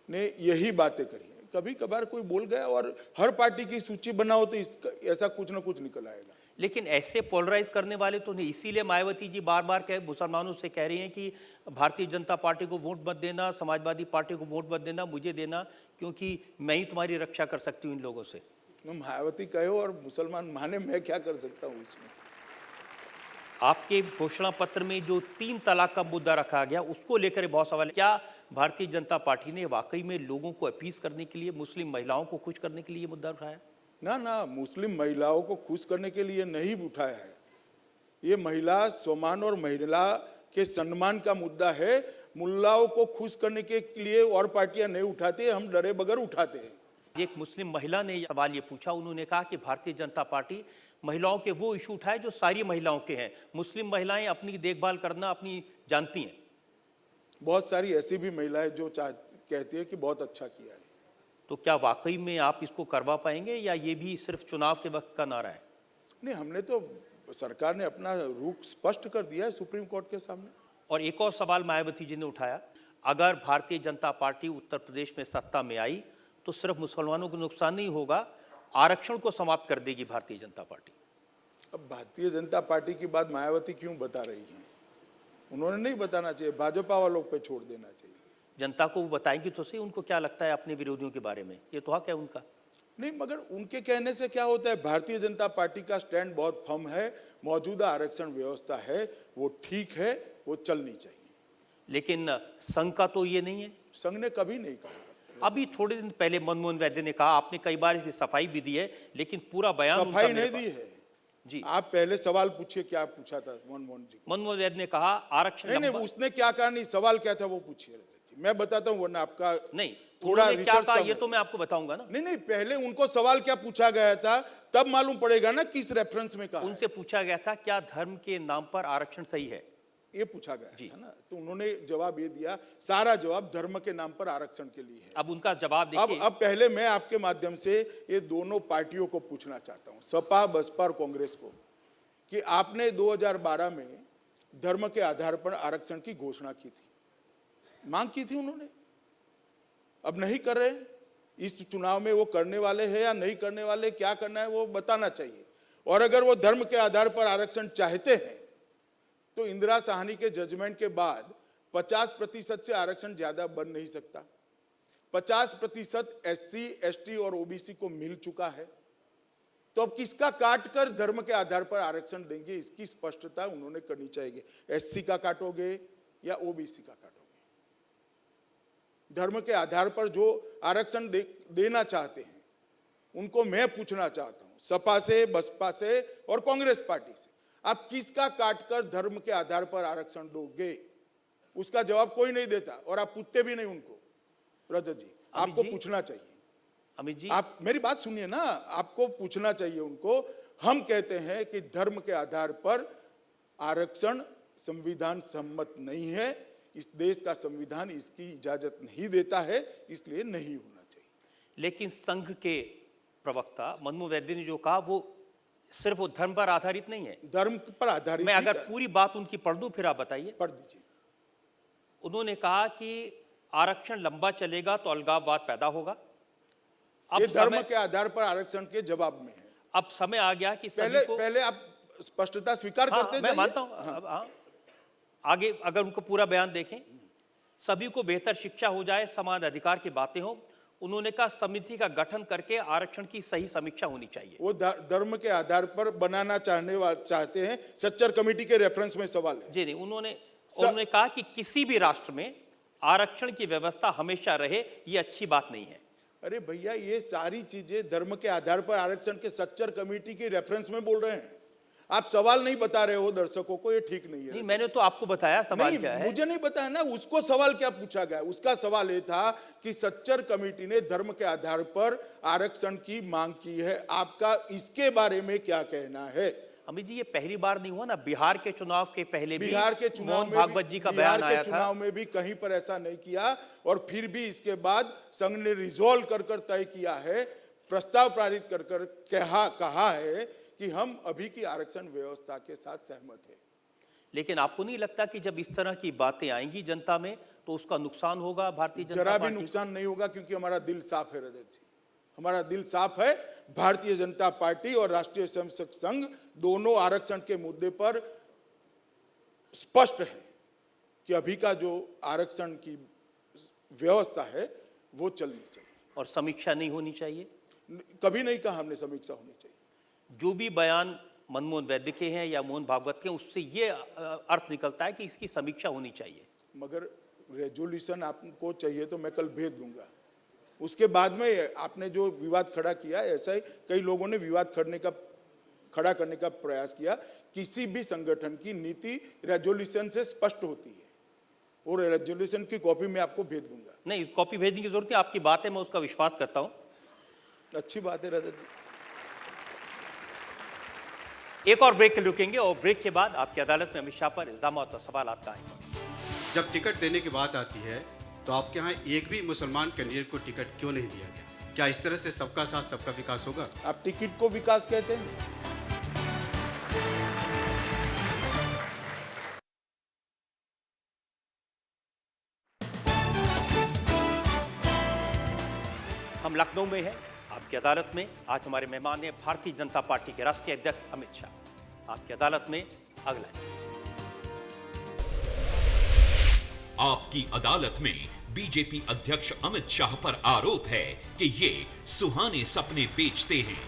ने यही बातें करी है। कभी कभार कोई बोल गया और हर पार्टी की सूची बनाओ तो इसका ऐसा कुछ ना कुछ निकल आएगा। लेकिन ऐसे पोलराइज करने वाले तो नहीं, इसीलिए मायावती जी बार बार मुसलमानों से कह रही हैं कि भारतीय जनता पार्टी को वोट मत देना, समाजवादी पार्टी को वोट मत देना, मुझे देना, क्योंकि मैं ही तुम्हारी रक्षा कर सकती हूँ इन लोगों से। मायावती कहो और मुसलमान माने, मैं क्या कर सकता हूँ इसमें। आपके घोषणा पत्र में जो 3 तलाक का मुद्दा रखा गया, उसको लेकर बहुत सवाल है। क्या भारतीय जनता पार्टी ने वाकई में लोगों को अपीस करने के लिए, मुस्लिम महिलाओं को खुश करने के लिए मुद्दा उठाया? ना, मुस्लिम महिलाओं को खुश करने के लिए नहीं उठाया है। ये महिला सम्मान और महिला के सम्मान का मुद्दा है। मुल्लाओं को खुश करने के लिए और पार्टियां नहीं उठाती, हम डरे बगैर उठाते हैं। एक मुस्लिम महिला ने सवाल ये पूछा, उन्होंने कहा कि भारतीय जनता पार्टी महिलाओं के वो इशू उठाए जो सारी महिलाओं के हैं। मुस्लिम महिलाएं अपनी देखभाल करना अपनी जानती हैं। बहुत सारी ऐसी भी महिलाएं जो कहती है कि बहुत अच्छा किया है। तो क्या वाकई में आप इसको करवा पाएंगे या ये भी सिर्फ चुनाव के वक्त का नारा है? नहीं, हमने तो, सरकार ने अपना रुख स्पष्ट कर दिया है सुप्रीम कोर्ट के सामने। और एक और सवाल मायावती जी ने उठाया, अगर भारतीय जनता पार्टी उत्तर प्रदेश में सत्ता में आई तो सिर्फ मुसलमानों को नुकसान नहीं होगा, आरक्षण को समाप्त कर देगी भारतीय जनता पार्टी। अब भारतीय जनता पार्टी की बात मायावती क्यों बता रही हैं? उन्होंने नहीं बताना चाहिए, भाजपा वालों पे छोड़ देना चाहिए। जनता को वो बताएंगे तो सही उनको क्या लगता है अपने विरोधियों के बारे में, ये तो हक है उनका। नहीं, मगर उनके कहने से क्या होता है? भारतीय जनता पार्टी का स्टैंड बहुत फर्म है, मौजूदा आरक्षण व्यवस्था है वो ठीक है, वो चलनी चाहिए। लेकिन संघ का तो ये नहीं है। संघ ने कभी नहीं कहा। अभी थोड़े दिन पहले मनमोहन वैद्य ने कहा, आपने कई बार इसकी सफाई भी दी है, लेकिन पूरा बयान उनका सफाई मेरे नहीं दी है जी। आप पहले सवाल पूछिए, क्या पूछा था मनमोहन जी? मनमोहन वैद्य ने कहा आरक्षण नहीं, उसने क्या कहा नहीं, सवाल क्या था वो पूछिए। मैं बताता हूँ, वरना आपका नहीं, थोड़ा उन्होंने क्या रिसर्च कहा कम ये है। तो मैं आपको बताऊंगा ना। नहीं, पहले उनको सवाल क्या पूछा गया था, तब मालूम पड़ेगा ना किस रेफरेंस में कहा है। उनसे पूछा गया था क्या धर्म के नाम पर आरक्षण सही है, ये पूछा गया था ना, तो उन्होंने जवाब ये दिया, सारा जवाब धर्म के नाम पर आरक्षण के लिए है। अब उनका जवाब देखिए। अब पहले मैं आपके माध्यम से ये दोनों पार्टियों को पूछना चाहता हूँ, सपा, बसपा और कांग्रेस को, कि आपने 2012 में धर्म के आधार पर आरक्षण की घोषणा की थी, मांग की थी उन्होंने, अब नहीं कर रहे। इस चुनाव में वो करने वाले हैं या नहीं करने वाले, क्या करना है वो बताना चाहिए। और अगर वो धर्म के आधार पर आरक्षण चाहते हैं तो इंदिरा साहनी के जजमेंट के बाद 50% से आरक्षण ज्यादा बन नहीं सकता। 50% SC, ST और OBC को मिल चुका है, तो अब किसका काट कर धर्म के आधार पर आरक्षण देंगे, इसकी स्पष्टता उन्होंने करनी चाहिए। SC का काटोगे या OBC का काटोगे? धर्म के आधार पर जो आरक्षण देना चाहते हैं उनको मैं पूछना चाहता हूं, सपा से, बसपा से और कांग्रेस पार्टी से, आप किसका काटकर धर्म के आधार पर आरक्षण दोगे? उसका जवाब कोई नहीं देता और आप पूछते भी नहीं उनको। रजत जी, आपको पूछना चाहिए। अमित जी, आप मेरी बात सुनिए ना, आपको पूछना चाहिए उनको। हम कहते हैं कि धर्म के आधार पर आरक्षण संविधान सम्मत नहीं है, इस देश का संविधान इसकी इजाजत नहीं देता है, इसलिए नहीं होना चाहिए। लेकिन संघ के प्रवक्ता मनमोहन वैद्य ने जो कहा वो सिर्फ वो धर्म पर आधारित नहीं है। धर्म पर आधारित मैं अगर पूरी बात उनकी पढ़ दूं फिर आप बताइए। पढ़ दीजिए। उन्होंने कहा कि आरक्षण लंबा चलेगा तो अलगाववाद पैदा होगा। ये धर्म के आधार पर आरक्षण के जवाब में है। अब समय आ गया कि पहले आप स्पष्टता स्वीकार करते जाइए। मैं मानता हूं। आगे अगर उनको पूरा बयान देखें, सभी को बेहतर शिक्षा हो जाए, समान अधिकार की बातें हो। उन्होंने कहा समिति का गठन करके आरक्षण की सही समीक्षा होनी चाहिए। वो धर्म के आधार पर बनाना चाहते हैं, सच्चर कमेटी के रेफरेंस में सवाल है। जी नहीं, उन्होंने कहा कि किसी भी राष्ट्र में आरक्षण की व्यवस्था हमेशा रहे, ये अच्छी बात नहीं है। अरे भैया, ये सारी चीजें धर्म के आधार पर आरक्षण के सच्चर कमेटी के रेफरेंस में बोल रहे हैं। आप सवाल नहीं बता रहे हो दर्शकों को, ये ठीक नहीं है। नहीं, मैंने तो आपको बताया सवाल क्या है। मुझे नहीं बताया ना, उसको सवाल क्या पूछा गया। उसका सवाल ये था कि सच्चर कमेटी ने धर्म के आधार पर आरक्षण की मांग की है, आपका इसके बारे में क्या कहना है? अमित जी, ये पहली बार नहीं हुआ ना, बिहार के चुनाव के पहले भी बिहार के चुनाव में भागवत जी का बयान आया था। चुनाव में भी कहीं पर ऐसा नहीं किया, और फिर भी इसके बाद संघ ने रिजॉल्व कर तय किया है, प्रस्ताव पारित कर कहा है कि हम अभी की आरक्षण व्यवस्था के साथ सहमत है। लेकिन आपको नहीं लगता कि जब इस तरह की बातें आएंगी जनता में तो उसका नुकसान होगा भारतीय जनता जरा पार्टी? भी नुकसान नहीं होगा, क्योंकि हमारा दिल साफ है। रजत जी, हमारा दिल साफ है। भारतीय जनता पार्टी और राष्ट्रीय स्वयंसेवक संघ दोनों आरक्षण के मुद्दे पर स्पष्ट है कि अभी का जो आरक्षण की व्यवस्था है वो चलनी चाहिए और समीक्षा नहीं होनी चाहिए। कभी नहीं कहा हमने समीक्षा होनी चाहिए। जो भी बयान मनमोहन वैद्य के हैं या मोहन भागवत के, उससे ये अर्थ निकलता है कि इसकी समीक्षा होनी चाहिए। मगर रेजोल्यूशन आपको चाहिए तो मैं कल भेज दूंगा। उसके बाद में आपने जो विवाद खड़ा किया, ऐसा ही कई लोगों ने विवाद खड़ा करने का प्रयास किया। किसी भी संगठन की नीति रेजोल्यूशन से स्पष्ट होती है, और रेजोल्यूशन की कॉपी मैं आपको भेज दूंगा। नहीं, कॉपी भेजने की जरूरत नहीं, आपकी बात है, मैं उसका विश्वास करता हूं। अच्छी बात है रजत जी। एक और ब्रेक के लिए रुकेंगे और ब्रेक के बाद आपकी अदालत में अमित शाह पर इल्जामात और सवालात का आएंगे। जब टिकट देने की बात आती है तो आपके यहाँ एक भी मुसलमान कैंडिडेट को टिकट क्यों नहीं दिया गया? क्या इस तरह से सबका साथ सबका विकास होगा? आप टिकट को विकास कहते हैं? हम लखनऊ में हैं आपकी अदालत में। आज हमारे मेहमान हैं भारतीय जनता पार्टी के राष्ट्रीय अध्यक्ष अमित शाह। आपकी अदालत में अगला आपकी अदालत में बीजेपी अध्यक्ष अमित शाह पर आरोप है कि ये सुहाने सपने बेचते हैं।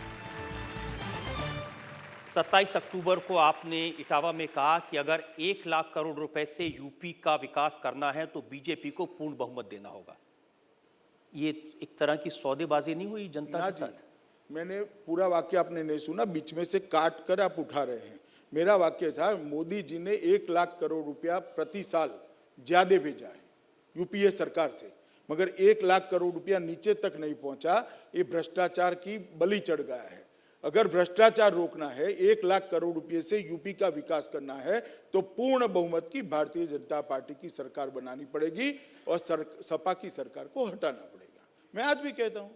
27 अक्टूबर को आपने इटावा में कहा कि अगर 1 लाख करोड़ रुपए से यूपी का विकास करना है तो बीजेपी को पूर्ण बहुमत देना होगा। ये एक तरह की सौदेबाजी नहीं हुई जनता ना के जी, साथ? मैंने पूरा वाक्य आपने नहीं सुना, बीच में से काट कर आप उठा रहे हैं। मेरा वाक्य था, मोदी जी ने 1 लाख करोड़ रुपया प्रति साल ज्यादा भेजा है यूपीए सरकार से, मगर 1 लाख करोड़ रुपया नीचे तक नहीं पहुंचा। ये भ्रष्टाचार की बलि चढ़ गया है। अगर भ्रष्टाचार रोकना है, 1 लाख करोड़ रुपये से यूपी का विकास करना है, तो पूर्ण बहुमत की भारतीय जनता पार्टी की सरकार बनानी पड़ेगी और सपा की सरकार को हटाना पड़ेगा। मैं आज भी कहता हूं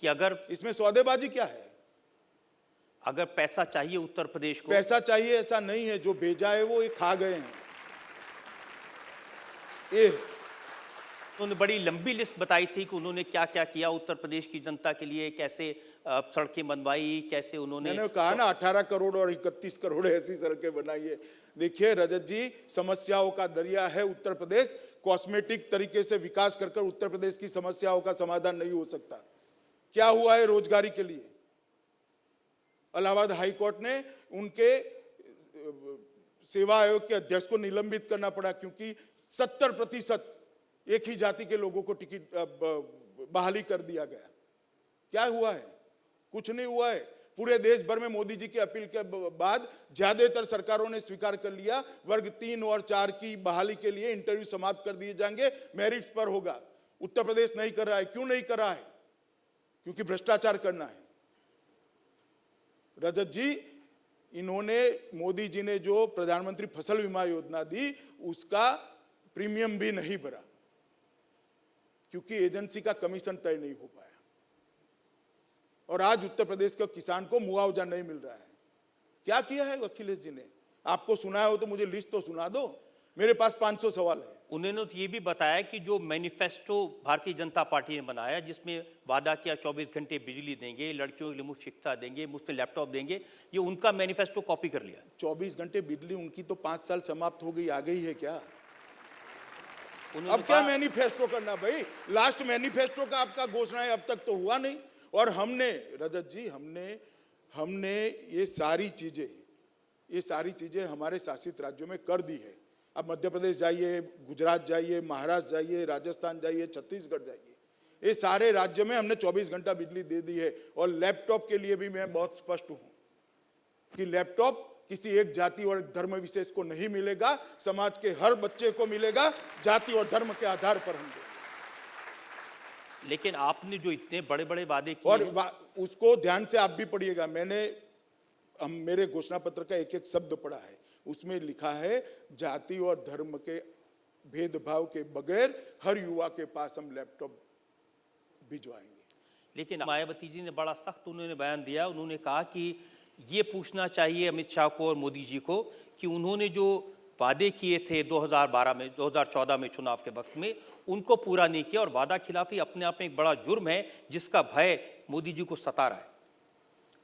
कि अगर इसमें सौदेबाजी क्या है? अगर पैसा चाहिए उत्तर प्रदेश को, पैसा चाहिए ऐसा नहीं है, जो भेजा है वो ये खा गए हैं। ये उन्होंने बड़ी लंबी लिस्ट बताई थी कि उन्होंने क्या क्या किया उत्तर प्रदेश की जनता के लिए, कैसे सड़कें बनवाई, कैसे उन्होंने। मैंने कहा ना 18 करोड़ और 31 करोड़ ऐसी सड़कें बनाई है। देखिए रजत जी, समस्याओं का दरिया है उत्तर प्रदेश। कॉस्मेटिक तरीके से विकास कर उत्तर प्रदेश की समस्याओं का समाधान नहीं हो सकता। क्या हुआ है रोजगारी के लिए? इलाहाबाद हाई कोर्ट ने उनके सेवा आयोग के अध्यक्ष को निलंबित करना पड़ा, क्योंकि 70% एक ही जाति के लोगों को टिकट बहाली कर दिया गया। क्या हुआ है? कुछ नहीं हुआ है। पूरे देश भर में मोदी जी की अपील के बाद ज्यादातर सरकारों ने स्वीकार कर लिया, वर्ग 3 और 4 की बहाली के लिए इंटरव्यू समाप्त कर दिए जाएंगे, मेरिट्स पर होगा। उत्तर प्रदेश नहीं कर रहा है। क्यों नहीं कर रहा है? क्योंकि भ्रष्टाचार करना है। रजत जी, इन्होंने, मोदी जी ने जो प्रधानमंत्री फसल बीमा योजना दी, उसका प्रीमियम भी नहीं भरा, क्योंकि एजेंसी का कमीशन तय नहीं हो पाया। और आज उत्तर प्रदेश के किसान को मुआवजा नहीं मिल रहा है। क्या किया है अखिलेश जी ने? आपको सुनाया हो तो मुझे लिस्ट तो सुना दो। मेरे पास 500 सवाल है। उन्होंने तो ये भी बताया कि जो मैनिफेस्टो भारतीय जनता पार्टी ने बनाया, जिसमें वादा किया 24 घंटे बिजली देंगे, लड़कियों के लिए मुफ्त शिक्षा देंगे, मुफ्त लैपटॉप देंगे, ये उनका मैनिफेस्टो कॉपी कर लिया। 24 घंटे बिजली उनकी तो 5 साल समाप्त हो गई, आ गई है क्या? उन्होंने अब क्या कहा- मैनिफेस्टो करना भाई? लास्ट मैनिफेस्टो का आपका घोषणा है, अब तक तो हुआ नहीं। और हमने, रजत जी, हमने ये सारी चीजें हमारे शासित राज्यों में कर दी है। अब मध्य प्रदेश जाइए, गुजरात जाइए, महाराष्ट्र जाइए, राजस्थान जाइए, छत्तीसगढ़ जाइए, ये सारे राज्यों में हमने 24 घंटा बिजली दे दी है। और लैपटॉप के लिए भी मैं बहुत स्पष्ट हूं कि लैपटॉप किसी एक जाति और धर्म विशेष को नहीं मिलेगा, समाज के हर बच्चे को मिलेगा। जाति और धर्म के आधार पर हम देंगे। लेकिन आपने जो इतने बड़े बड़े वादे किए और हैं, उसको ध्यान से आप भी पढ़िएगा। मेरे घोषणा पत्र का एक एक शब्द पढ़ा है। उसमें लिखा है, जाति और धर्म के भेदभाव के बगैर हर युवा के पास हम लैपटॉप भिजवाएंगे। लेकिन मायावती जी ने बड़ा सख्त उन्होंने बयान दिया। उन्होंने कहा कि ये पूछना चाहिए अमित शाह को और मोदी जी को कि उन्होंने जो वादे किए थे 2014 में चुनाव के वक्त में, उनको पूरा नहीं किया। और वादा खिलाफी अपने आप में एक बड़ा जुर्म है, जिसका भय मोदी जी को सता रहा है।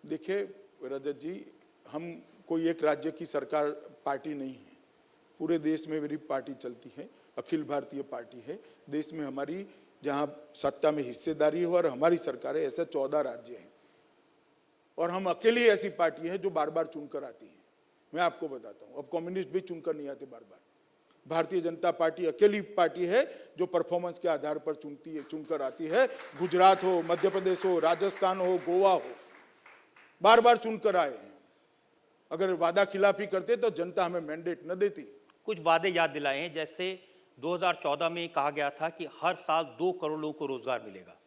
देखिए रजत जी, हम कोई एक राज्य की सरकार पार्टी नहीं है। पूरे देश में मेरी पार्टी चलती है, अखिल भारतीय पार्टी है। देश में हमारी जहां सत्ता में हिस्सेदारी है और हमारी सरकार है, ऐसे 14 राज्य हैं। और हम अकेली ऐसी पार्टी है जो बार बार चुनकर आती है। मैं आपको बताता हूं, अब कम्युनिस्ट भी चुनकर नहीं आते बार बार। भारतीय जनता पार्टी अकेली पार्टी है जो परफॉर्मेंस के आधार पर चुनकर आती है। गुजरात हो, मध्य प्रदेश हो, राजस्थान हो, गोवा हो, बार बार चुनकर आए हैं। अगर वादा खिलाफी करते तो जनता हमें मैंडेट न देती। कुछ वादे याद दिलाए हैं, जैसे 2014 में कहा गया था कि हर साल 2 करोड़ लोगों को रोजगार मिलेगा।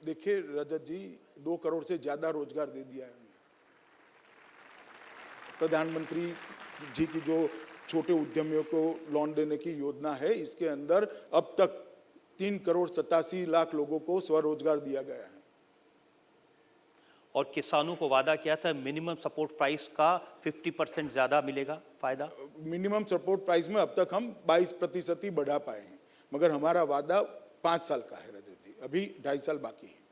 देखिए रजत जी, 2 करोड़ से ज्यादा रोजगार दे दिया है हमने। प्रधानमंत्री जी की जो छोटे उद्यमियों को लोन देने की योजना है, इसके अंदर अब तक 3 करोड़ 87 लाख लोगों को स्वरोजगार दिया गया है। और किसानों को वादा किया था मिनिमम सपोर्ट प्राइस का 50% ज्यादा मिलेगा फायदा। मिनिमम सपोर्ट प्राइस में अब तक हम 22% ही बढ़ा पाए हैं, मगर हमारा वादा 5 साल का है रजत जी, अभी 2.5 साल बाकी है।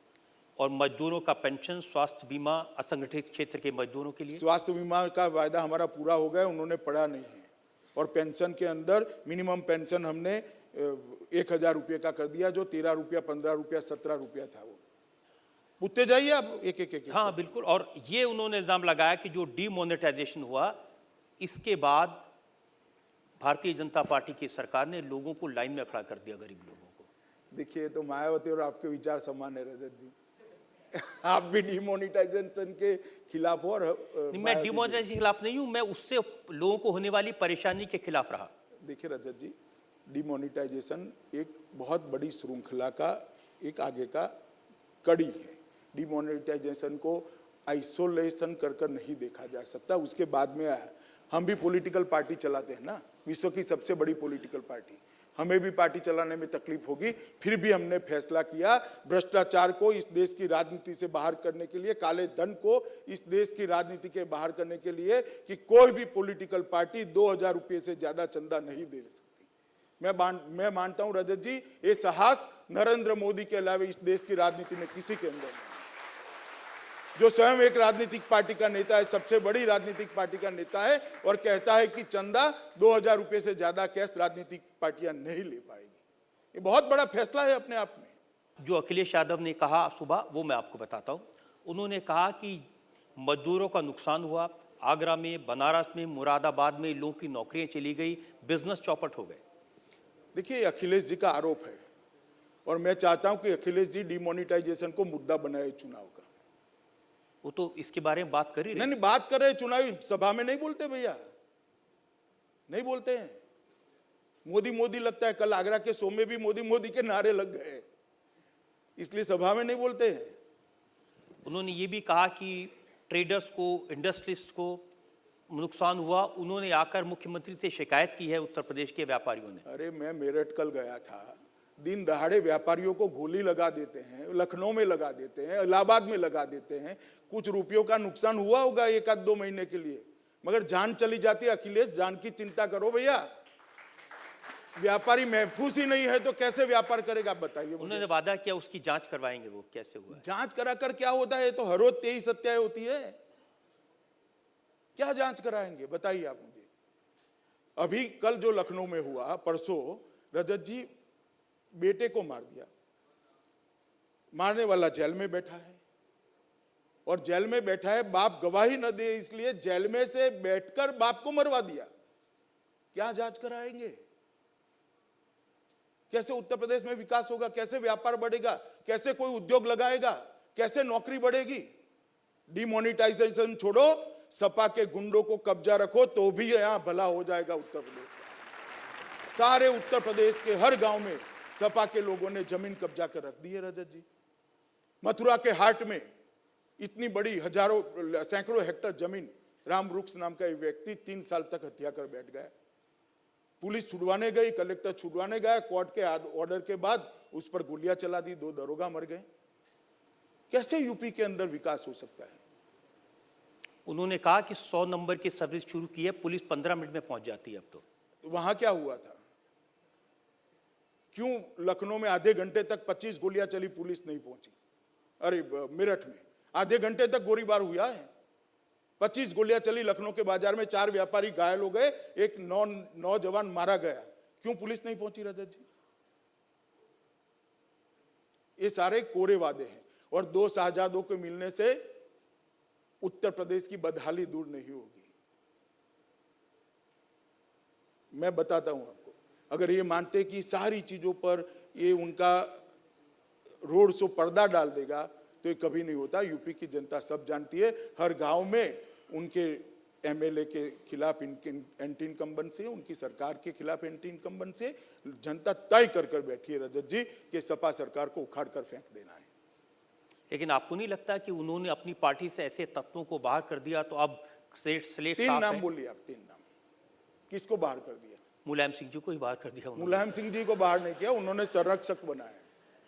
और मजदूरों का पेंशन, स्वास्थ्य बीमा, असंगठित क्षेत्र के मजदूरों के लिए स्वास्थ्य बीमा का वायदा हमारा पूरा हो गया, उन्होंने पढ़ा नहीं है। और पेंशन के अंदर मिनिमम पेंशन हमने 1,000 रुपये का कर दिया, जो 13 रुपया, 15 रुपया, 17 रुपया था। वो पूछते जाइए आप एक। हाँ बिल्कुल। और ये उन्होंने इल्जाम लगाया कि जो डीमोनेटाइजेशन हुआ, इसके बाद भारतीय जनता पार्टी की सरकार ने लोगों को लाइन में खड़ा कर दिया, गरीब लोगों को। देखिए, तो मायावती और आपके विचार समान है रजत जी। आप भी डिमोनेटाइजेशन के खिलाफ हो और नहीं, मैं डिमोनेटाइजेशन के खिलाफ नहीं हूं, मैं उससे लोगों को होने वाली परेशानी के खिलाफ रहा। देखिए रजत जी, डिमोनेटाइजेशन एक बहुत बड़ी श्रृंखला का एक आगे का कड़ी है। डिमोनेटाइजेशन को आइसोलेशन कर नहीं देखा जा सकता, उसके बाद में आया। हम भी पॉलिटिकल पार्टी चलाते हैं ना, विश्व की सबसे बड़ी पॉलिटिकल पार्टी। हमें भी पार्टी चलाने में तकलीफ होगी, फिर भी हमने फैसला किया भ्रष्टाचार को इस देश की राजनीति से बाहर करने के लिए, काले धन को इस देश की राजनीति के बाहर करने के लिए, कि कोई भी पॉलिटिकल पार्टी 2,000 रुपये से ज्यादा चंदा नहीं दे सकती। मैं मानता हूं रजत जी, ये साहस नरेंद्र मोदी के अलावा इस देश की राजनीति में किसी के अंदर नहीं। जो स्वयं एक राजनीतिक पार्टी का नेता है, सबसे बड़ी राजनीतिक पार्टी का नेता है, और कहता है कि चंदा 2,000 रुपये से ज्यादा कैश राजनीतिक पार्टियां नहीं ले पाएगी। ये बहुत बड़ा फैसला है अपने आप में। जो अखिलेश यादव ने कहा सुबह, वो मैं आपको बताता हूं। उन्होंने कहा कि मजदूरों का नुकसान हुआ, आगरा में, बनारस में, मुरादाबाद में लोगों की नौकरियां चली गई, बिजनेस चौपट हो गए। देखिए, अखिलेश जी का आरोप है, और मैं चाहता हूं कि अखिलेश जी डिमोनेटाइजेशन को मुद्दा बनाए चुनाव का। वो तो इसके बारे में बात कर ही रहे। नहीं, बात कर रहे, चुनावी सभा में नहीं बोलते भैया, नहीं बोलते हैं। मोदी मोदी लगता है, कल आगरा के शो में भी मोदी मोदी के नारे लग गए, इसलिए सभा में नहीं बोलते हैं। उन्होंने ये भी कहा कि ट्रेडर्स को, इंडस्ट्रिस्ट को नुकसान हुआ। उन्होंने आकर मुख्यमंत्री से शिकायत की है उत्तर प्रदेश के व्यापारियों ने। अरे, मैं मेरठ कल गया था, दिन दहाड़े व्यापारियों को गोली लगा देते हैं, लखनऊ में लगा देते हैं, इलाहाबाद में लगा देते हैं। कुछ रुपयों का नुकसान हुआ होगा 1-2 महीने के लिए, मगर जान चली जाती है। अखिलेश, जान की चिंता करो भैया। व्यापारी महफूज ही नहीं है तो कैसे व्यापार करेगा, बताइए। उन्होंने वादा किया उसकी जांच करवाएंगे, वो कैसे हुआ है? जांच कराकर क्या होता है? तो हर रोज 23 हत्याएं होती है, क्या जांच कराएंगे, बताइए आप मुझे। अभी कल जो लखनऊ में हुआ, परसों रजत जी, बेटे को मार दिया, मारने वाला जेल में बैठा है, और जेल में बैठा है, बाप गवाही न दे इसलिए जेल में से बैठकर बाप को मरवा दिया। क्या जांच कराएंगे? कैसे उत्तर प्रदेश में विकास होगा? कैसे व्यापार बढ़ेगा? कैसे कोई उद्योग लगाएगा? कैसे नौकरी बढ़ेगी? डिमोनेटाइजेशन छोड़ो, सपा के गुंडों को कब्जा रखो तो भी यहां भला हो जाएगा उत्तर प्रदेश का। सारे उत्तर प्रदेश के हर गांव में सपा के लोगों ने जमीन कब्जा कर रख दी है रजत जी। मथुरा के हाट में इतनी बड़ी हजारों सैकड़ों हेक्टर जमीन, राम वृक्ष नाम का एक व्यक्ति 3 साल तक हत्या कर बैठ गया। पुलिस छुड़वाने गई, कलेक्टर छुड़वाने गया, कोर्ट के ऑर्डर के बाद उस पर गोलियां चला दी, 2 दरोगा मर गए। कैसे यूपी के अंदर विकास हो सकता है? उन्होंने कहा कि 100 नंबर की सर्विस शुरू की है, पुलिस 15 मिनट में पहुंच जाती है अब तो। वहां क्या हुआ था? क्यों लखनऊ में आधे घंटे तक 25 गोलियां चली, पुलिस नहीं पहुंची? अरे, मेरठ में आधे घंटे तक गोलीबार हुआ है, 25 गोलियां चली लखनऊ के बाजार में, 4 व्यापारी घायल हो गए, एक नौजवान मारा गया। क्यों पुलिस नहीं पहुंची रजत जी? ये सारे कोरे वादे हैं, और 2 शाहजादों को मिलने से उत्तर प्रदेश की बदहाली दूर नहीं होगी। मैं बताता हूं आपको, अगर ये मानते कि सारी चीजों पर ये उनका रोड शो पर्दा डाल देगा तो ये कभी नहीं होता। यूपी की जनता सब जानती है, हर गांव में उनके एमएलए के खिलाफ एंटी इनकम्बेंसी है, उनकी सरकार के खिलाफ एंटी इनकम्बेंसी है। जनता तय कर बैठी है रजत जी कि सपा सरकार को उखाड़ कर फेंक देना है। लेकिन आपको नहीं लगता कि उन्होंने अपनी पार्टी से ऐसे तत्वों को बाहर कर दिया तो अब स्लेट 3 साफ नाम है? बोलिए आप, 3 नाम। किसको बाहर कर दिया? मुलायम सिंह जी को ही बाहर कर दिया उन्होंने। मुलायम सिंह जी को बाहर नहीं किया, उन्होंने संरक्षक बनाया।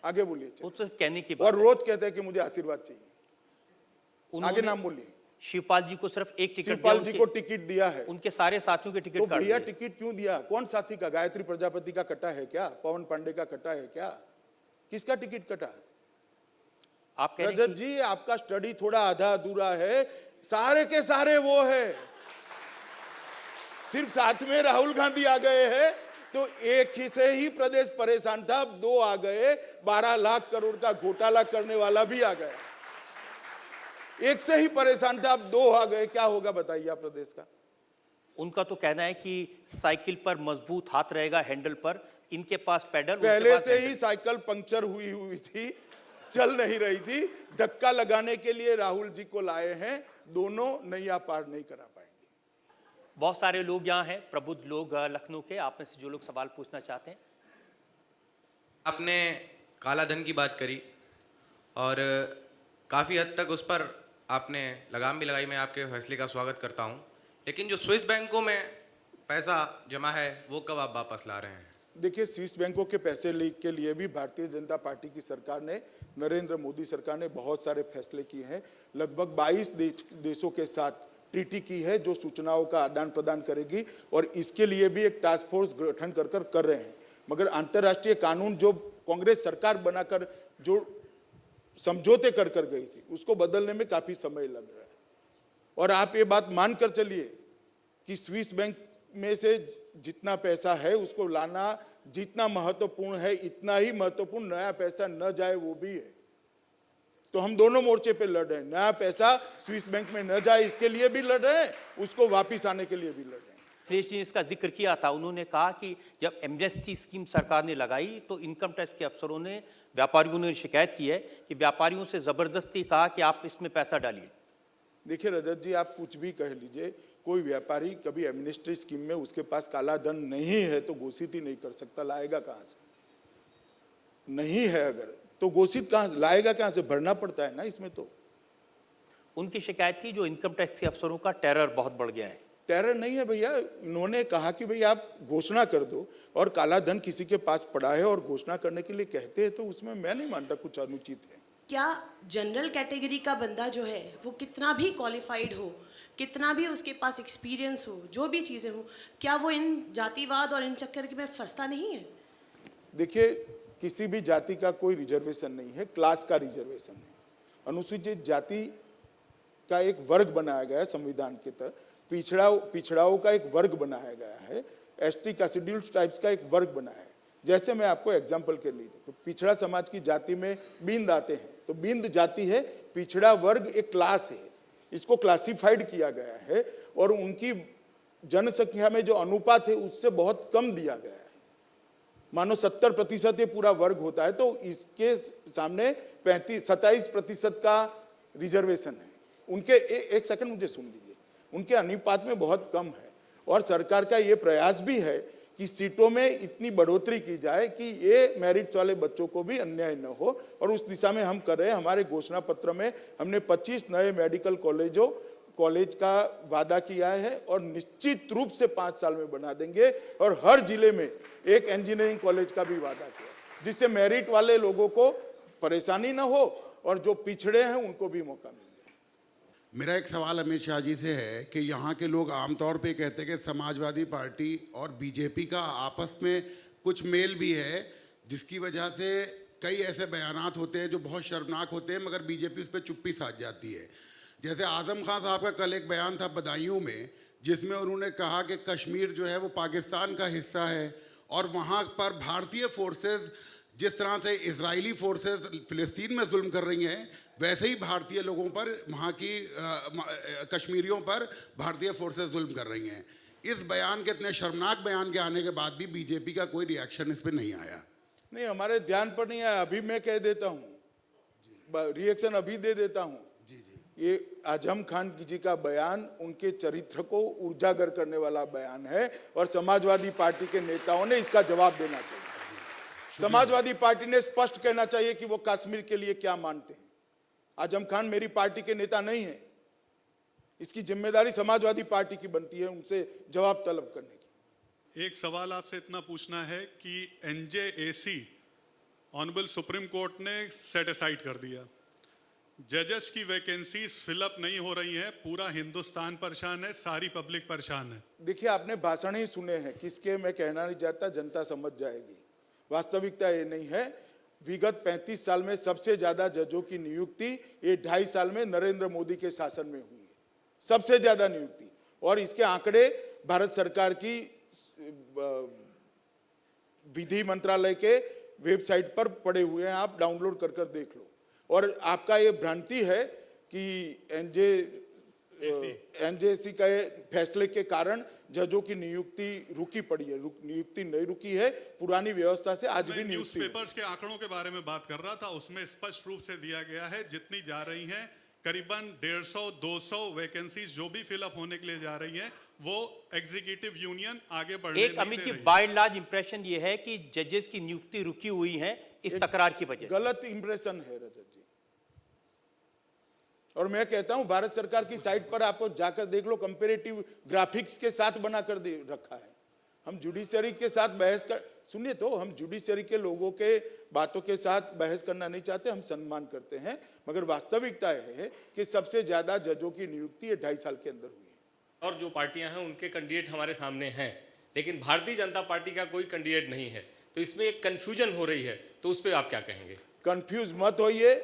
आगे बोलिए। वो सिर्फ कहने की और बात। रोज कहते हैं कि मुझे आशीर्वाद चाहिए। आगे उन्होंने नाम बोलिए। शिवपाल जी को सिर्फ एक टिकट शिवपाल दिया, जी को टिकट दिया है, उनके सारे साथियों के तो टिकट काट भैया दिए। टिकट क्यों दिया? कौन साथी का? गायत्री प्रजापति का कटा है क्या? पवन पांडे का कटा है क्या? किसका टिकट कटा? आप कह रहे हैं रजत जी, आपका स्टडी थोड़ा आधा अधूरा है। सारे के सारे वो है, सिर्फ साथ में राहुल गांधी आ गए हैं तो एक ही से ही प्रदेश परेशान था, अब दो आ गए, 12 लाख करोड़ का घोटाला करने वाला भी आ गया। एक से ही परेशान था, अब दो आ गए, क्या होगा बताइए आप प्रदेश का। उनका तो कहना है कि साइकिल पर मजबूत हाथ रहेगा हैंडल पर, इनके पास पेडल, पहले से ही साइकिल पंक्चर हुई थी, चल नहीं रही थी, धक्का लगाने के लिए राहुल जी को लाए हैं, दोनों नैया पार नहीं करा पाएंगे। बहुत सारे लोग यहाँ हैं, प्रबुद्ध लोग लखनऊ के, आप में से जो लोग सवाल पूछना चाहते हैं। आपने काला धन की बात करी और काफ़ी हद तक उस पर आपने लगाम भी लगाई, मैं आपके फैसले का स्वागत करता हूं, लेकिन जो स्विस बैंकों में पैसा जमा है वो कब आप वापस ला रहे हैं? देखिए, स्विस बैंकों के पैसे लीक के लिए भी भारतीय जनता पार्टी की सरकार ने, नरेंद्र मोदी सरकार ने बहुत सारे फैसले किए हैं। लगभग 22 देशों के साथ ट्रीटी की है जो सूचनाओं का आदान प्रदान करेगी, और इसके लिए भी एक टास्क फोर्स गठन कर रहे हैं। मगर अंतर्राष्ट्रीय कानून जो कांग्रेस सरकार बनाकर जो समझौते कर गई थी, उसको बदलने में काफी समय लग रहा है। और आप ये बात मानकर चलिए कि स्विस बैंक में से जितना पैसा है उसको लाना जितना महत्वपूर्ण है, इतना ही महत्वपूर्ण नया पैसा न जाए वो भी है। तो हम दोनों मोर्चे पे लड़ रहे हैं, नया पैसा स्विस बैंक में न जाए इसके लिए भी लड़ रहे हैं, उसको वापिस आने के लिए भी लड़ रहे हैं। अखिलेश जी ने इसका जिक्र किया था, उन्होंने कहा कि जब एमनेस्टी स्कीम सरकार ने लगाई तो इनकम टैक्स के अफसरों ने, व्यापारियों ने शिकायत की है कि व्यापारियों से जबरदस्ती कहा कि आप इसमें पैसा डालिए। देखिए रजत जी, आप कुछ भी कह लीजिए, कोई व्यापारी कभी एमनेस्टी स्कीम में उसके पास काला धन नहीं है तो घोषित ही नहीं कर सकता, लाएगा कहाँ से? नहीं है अगर तो घोषित कहाँ लाएगा, कहाँ से? भरना पड़ता है ना इसमें। तो उनकी शिकायत थी जो इनकम टैक्स के अफसरों का टेरर बहुत बढ़ गया है। टेरर नहीं है भैया, इन्होंने कहा कि भैया आप घोषणा कर दो, और काला धन किसी के पास पड़ा है और घोषणा करने के लिए कहते हैं, तो उसमें मैं नहीं मानता कुछ अनुचित है। क्या जनरल कैटेगरी का बंदा जो है वो कितना भी क्वालिफाइड हो, कितना भी उसके पास एक्सपीरियंस हो, जो भी चीज़ें हो, क्या वो इन जातिवाद और इन चक्कर में फंसता नहीं है? देखिए, किसी भी जाति का कोई रिजर्वेशन नहीं है, क्लास का रिजर्वेशन है। अनुसूचित जाति का एक वर्ग बनाया गया है संविधान के तहत, पिछड़ाओं का एक वर्ग बनाया गया है, एसटी का, शेड्यूल्ड ट्राइब्स का एक वर्ग बनाया है। जैसे मैं आपको एग्जांपल के लिए, तो पिछड़ा समाज की जाति में बिंद आते हैं, तो बिंद जाति है, पिछड़ा वर्ग एक क्लास है, इसको क्लासिफाइड किया गया है, और उनकी जनसंख्या में जो अनुपात है उससे बहुत कम दिया गया है। मानो 70% ये पूरा वर्ग होता है, तो इसके सामने 27% का रिजर्वेशन है। उनके एक सेकंड मुझे सुन लीजिए, उनके अनुपात में बहुत कम है। और सरकार का ये प्रयास भी है कि सीटों में इतनी बढ़ोतरी की जाए कि ये मेरिट्स वाले बच्चों को भी अन्याय न हो, और उस दिशा में हम कर रहे हैं। हमारे घोषणा पत्र में हमने 25 नए मेडिकल कॉलेज का वादा किया है, और निश्चित रूप से 5 साल में बना देंगे, और हर जिले में एक इंजीनियरिंग कॉलेज का भी वादा किया, जिससे मेरिट वाले लोगों को परेशानी न हो और जो पिछड़े हैं उनको भी मौका मिले। मेरा एक सवाल अमित शाह जी से है कि यहाँ के लोग आमतौर पे कहते हैं कि समाजवादी पार्टी और बीजेपी का आपस में कुछ मेल भी है, जिसकी वजह से कई ऐसे बयानात होते हैं जो बहुत शर्मनाक होते हैं, मगर बीजेपी उस पर चुप्पी साध जाती है। जैसे आजम खान साहब का कल एक बयान था बदायूं में, जिसमें उन्होंने कहा कि कश्मीर जो है वो पाकिस्तान का हिस्सा है, और वहाँ पर भारतीय फोर्सेस जिस तरह से इजरायली फोर्सेस फ़िलिस्तीन में जुल्म कर रही हैं, वैसे ही भारतीय लोगों पर, वहाँ की कश्मीरियों पर भारतीय फोर्सेस जुल्म कर रही हैं। इस बयान के, इतने शर्मनाक बयान के आने के बाद भी बीजेपी का कोई रिएक्शन इस पर नहीं आया। नहीं, हमारे ध्यान पर नहीं आया। अभी मैं कह देता हूँ, रिएक्शन अभी दे देता हूँ। ये आजम खान जी का बयान उनके चरित्र को उजागर करने वाला बयान है, और समाजवादी पार्टी के नेताओं ने इसका जवाब देना चाहिए। समाजवादी पार्टी ने स्पष्ट कहना चाहिए कि वो कश्मीर के लिए क्या मानते हैं। आजम खान मेरी पार्टी के नेता नहीं है, इसकी जिम्मेदारी समाजवादी पार्टी की बनती है उनसे जवाब तलब करने की। एक सवाल आपसे इतना पूछना है कि एनजेएसी ऑनरेबल सुप्रीम कोर्ट ने सेट असाइड कर दिया, जजेस की वैकेंसीज फिलअप नहीं हो रही हैं, पूरा हिंदुस्तान परेशान है, सारी पब्लिक परेशान है। देखिए, आपने भाषण ही सुने हैं, किसके मैं कहना नहीं चाहता, जनता समझ जाएगी। वास्तविकता ये नहीं है। विगत 35 साल में सबसे ज्यादा जजों की नियुक्ति ये 2.5 साल में नरेंद्र मोदी के शासन में हुई है, सबसे ज्यादा नियुक्ति। और इसके आंकड़े भारत सरकार की विधि मंत्रालय के वेबसाइट पर पड़े हुए हैं, आप डाउनलोड कर कर देख लो। और आपका ये भ्रांति है कि एनजेसी के फैसले के कारण जजों की नियुक्ति रुकी पड़ी है। नियुक्ति नहीं रुकी है, पुरानी व्यवस्था से आज भी नियुक्ति। न्यूज़पेपर्स के आंकड़ों के बारे में बात कर रहा था, उसमें स्पष्ट रूप से दिया गया है जितनी जा रही हैं करीबन 150-200 वैकेंसीज जो भी फिलअप होने के लिए जा रही हैं, वो एग्जीक्यूटिव यूनियन आगे बढ़ने एक Amit ji, bye and large impression ये है कि जजेस की नियुक्ति रुकी हुई है इस तकरार की वजह से। गलत इंप्रेशन है रजत जी। और मैं कहता हूं भारत सरकार की साइट पर आपको जाकर देख लो, कंपेरेटिव ग्राफिक्स के साथ बनाकर दे रखा है। हम जुडिशरी के साथ बहस कर, सुनिए तो, हम जुडिशरी के लोगों के बातों के साथ बहस करना नहीं चाहते, हम सम्मान करते हैं, मगर वास्तविकता है कि सबसे ज्यादा जजों की नियुक्ति 2.5 साल के अंदर हुई है। और जो पार्टियां हैं उनके कैंडिडेट हमारे सामने हैं, लेकिन भारतीय जनता पार्टी का कोई कैंडिडेट नहीं है, तो इसमें एक कंफ्यूजन हो रही है, तो उस पर आप क्या कहेंगे? कंफ्यूज मत होइए।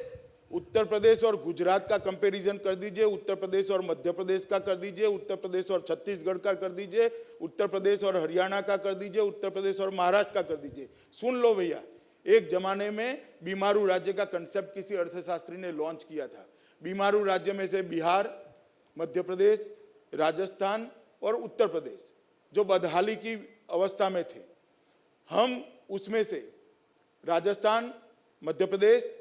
उत्तर प्रदेश और गुजरात का कंपैरिजन कर दीजिए, उत्तर प्रदेश और मध्य प्रदेश का कर दीजिए, उत्तर प्रदेश और छत्तीसगढ़ का कर दीजिए, उत्तर प्रदेश और हरियाणा का कर दीजिए, उत्तर प्रदेश और महाराष्ट्र का कर दीजिए। सुन लो भैया, एक जमाने में बीमारू राज्य का कंसेप्ट किसी अर्थशास्त्री ने लॉन्च किया था। बीमारू राज्य में से बिहार, मध्य प्रदेश, राजस्थान और उत्तर प्रदेश जो बदहाली की अवस्था में थे, हम उसमें से राजस्थान, मध्य प्रदेश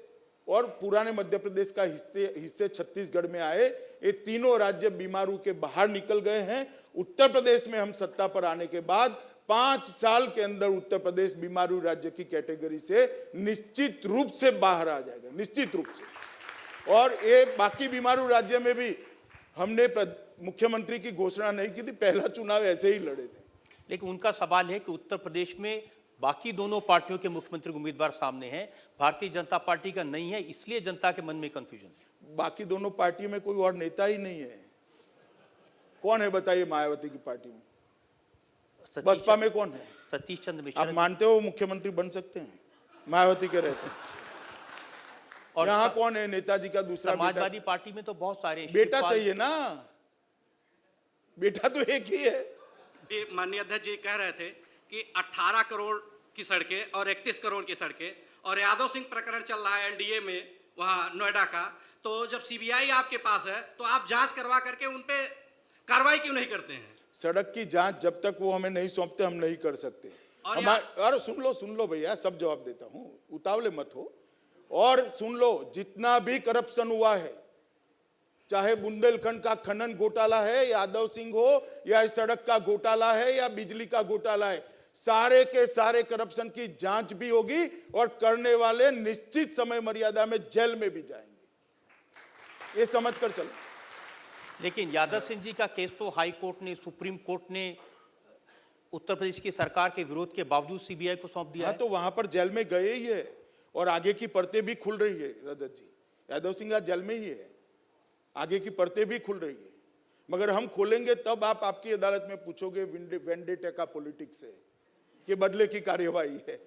और पुराने मध्य प्रदेश का हिस्से छत्तीसगढ़ में आए। ये तीनों राज्य बीमारू के बाहर निकल गए हैं। उत्तर प्रदेश में हम सत्ता पर आने के बाद 5 साल के अंदर उत्तर प्रदेश बीमारू राज्य की कैटेगरी से निश्चित रूप से बाहर आ जाएगा, निश्चित रूप से। और ये बाकी बीमारू राज्य में भी हमने मुख्यमंत्री की घोषणा नहीं की थी, पहला चुनाव ऐसे ही लड़े थे। लेकिन उनका सवाल है कि उत्तर प्रदेश में बाकी दोनों पार्टियों के मुख्यमंत्री उम्मीदवार सामने हैं, भारतीय जनता पार्टी का नहीं है, इसलिए जनता के मन में कंफ्यूजन है। बाकी दोनों पार्टियों में कोई और नेता ही नहीं है। कौन है बताइए मायावती की पार्टी में? बसपा में कौन है? सतीश चंद्र मिश्रा। आप मानते हो मुख्यमंत्री बन सकते हैं मायावती के रहते? और यहाँ कौन है नेताजी का दूसरा? समाजवादी पार्टी में तो बहुत सारे बेटा चाहिए ना, बेटा तो एक ही है। माननीय अध्यक्ष जी कह रहे थे कि 18 करोड़ की सड़कें और 31 करोड़ की सड़कें, और यादव सिंह प्रकरण चल रहा है एलडीए में वहाँ नोएडा का, तो जब सीबीआई आपके पास है तो आप जांच करवा करके उन पे कार्रवाई क्यों नहीं करते हैं? सड़क की जांच जब तक वो हमें नहीं सौंपते हम नहीं कर सकते। और सुन लो भैया, सब जवाब देता हूँ, उतावले मत हो। और सुन लो, जितना भी करप्शन हुआ है, चाहे बुंदेलखंड का खनन घोटाला है, यादव सिंह हो, या सड़क का घोटाला है, या बिजली का घोटाला है, सारे के सारे करप्शन की जांच भी होगी और करने वाले निश्चित समय मर्यादा में जेल में भी जाएंगे, ये समझकर चलो। लेकिन यादव सिंह जी का केस तो हाई कोर्ट ने, सुप्रीम कोर्ट ने उत्तर प्रदेश की सरकार के विरोध के बावजूद सीबीआई को सौंप दिया। हाँ, तो वहां पर जेल में गए ही है और आगे की परतें भी खुल रही है। रजत जी, यादव सिंह आज जेल में ही है, आगे की परतें भी खुल रही है, मगर हम खोलेंगे तब आप आपकी अदालत में पूछोगे वेंडेटा का पॉलिटिक्स है कि बदले की कार्यवाही है।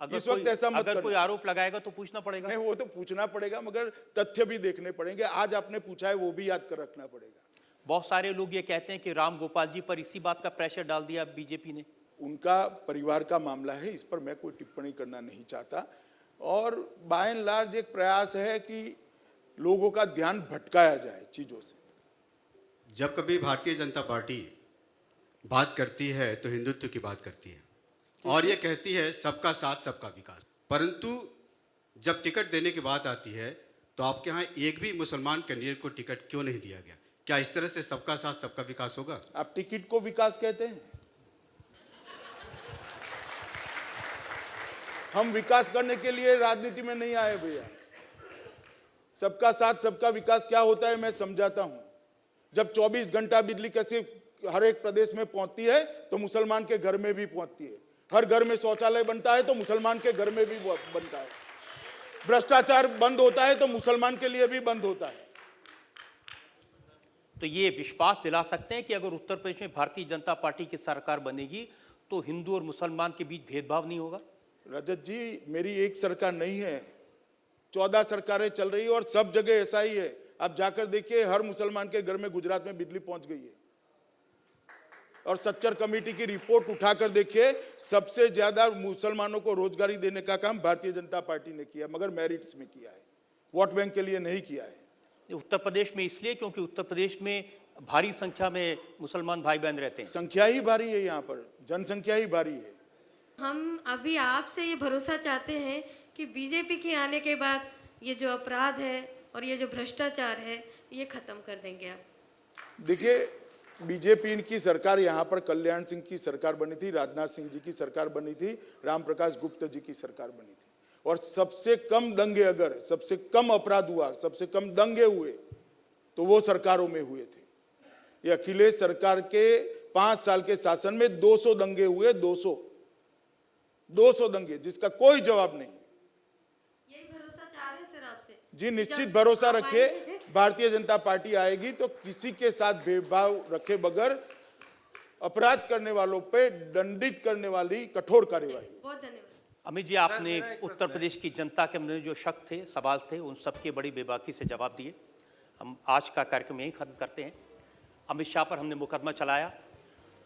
इस वक्त ऐसा मत अगर कोई आरोप लगाएगा तो पूछना पड़ेगा। नहीं, वो तो पूछना पड़ेगा, मगर तथ्य भी देखने पड़ेंगे। आज आपने पूछा है, वो भी याद कर रखना पड़ेगा। बहुत सारे लोग ये कहते हैं कि राम गोपाल जी पर इसी बात का प्रेशर डाल दिया बीजेपी ने। उनका परिवार का मामला है, इस पर मैं कोई टिप्पणी करना नहीं चाहता। और बाय एंड लार्ज एक प्रयास है कि लोगों का ध्यान भटकाया जाए चीजों से। जब कभी भारतीय जनता पार्टी बात करती है तो हिंदुत्व की बात करती है और ये कहती है सबका साथ सबका विकास, परंतु जब टिकट देने की बात आती है तो आपके यहाँ एक भी मुसलमान कैंडिडेट को टिकट क्यों नहीं दिया गया? क्या इस तरह से सबका साथ सबका विकास होगा? आप टिकट को विकास कहते हैं? हम विकास करने के लिए राजनीति में नहीं आए भैया। सबका साथ सबका विकास क्या होता है मैं समझाता हूं। जब 24 घंटा बिजली कैसे हर एक प्रदेश में पहुंचती है तो मुसलमान के घर में भी पहुंचती है। हर घर में शौचालय बनता है तो मुसलमान के घर में भी बनता है। भ्रष्टाचार बंद होता है तो मुसलमान के लिए भी बंद होता है। तो ये विश्वास दिला सकते हैं कि अगर उत्तर प्रदेश में भारतीय जनता पार्टी की सरकार बनेगी तो हिंदू और मुसलमान के बीच भेदभाव नहीं होगा? रजत जी, मेरी एक सरकार नहीं है, 14 सरकारें चल रही है और सब जगह ऐसा ही है। आप जाकर देखिए, हर मुसलमान के घर में गुजरात में बिजली पहुंच गई है। और सच्चर कमेटी की रिपोर्ट उठाकर देखिए, सबसे ज्यादा मुसलमानों को रोजगारी देने का काम भारतीय जनता पार्टी ने किया, मगर मेरिट्स में किया है, वोट बैंक के लिए नहीं किया है। उत्तर प्रदेश में इसलिए क्योंकि उत्तर प्रदेश में भारी संख्या में मुसलमान भाई बहन रहते हैं। संख्या ही भारी है, यहाँ पर जनसंख्या ही भारी है। हम अभी आपसे ये भरोसा चाहते हैं कि बीजेपी के आने के बाद ये जो अपराध है और ये जो भ्रष्टाचार है ये खत्म कर देंगे आप। देखिए, बीजेपी की सरकार यहाँ पर कल्याण सिंह की सरकार बनी थी, राजनाथ सिंह जी की सरकार बनी थी, राम प्रकाश गुप्ता जी की सरकार बनी थी, और सबसे कम दंगे, अगर सबसे कम अपराध हुआ, सबसे कम दंगे हुए तो वो सरकारों में हुए थे। ये अखिलेश सरकार के 5 साल के शासन में 200 दंगे हुए, 200 दंगे, जिसका कोई जवाब नहीं। यही भरोसा चाह रहे हैं सर आपसे। जी निश्चित भरोसा रखिए, भारतीय जनता पार्टी आएगी तो किसी के साथ भेदभाव रखे बगैर अपराध करने वालों पे दंडित करने वाली कठोर कार्यवाही। बहुत धन्यवाद। अमित जी, आपने उत्तर प्रदेश की जनता के अंदर जो शक थे, सवाल थे, उन सबके बड़ी बेबाकी से जवाब दिए। हम आज का कार्यक्रम यहीं खत्म करते हैं। अमित शाह पर हमने मुकदमा चलाया,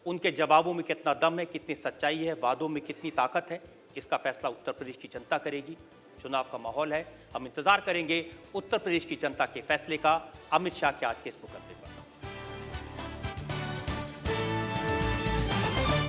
उनके जवाबों में कितना दम है, कितनी सच्चाई है, वादों में कितनी ताकत है, इसका फैसला उत्तर प्रदेश की जनता करेगी। चुनाव का माहौल है, हम इंतजार करेंगे उत्तर प्रदेश की जनता के फैसले का, अमित शाह के आज के इस मुकदमे पर।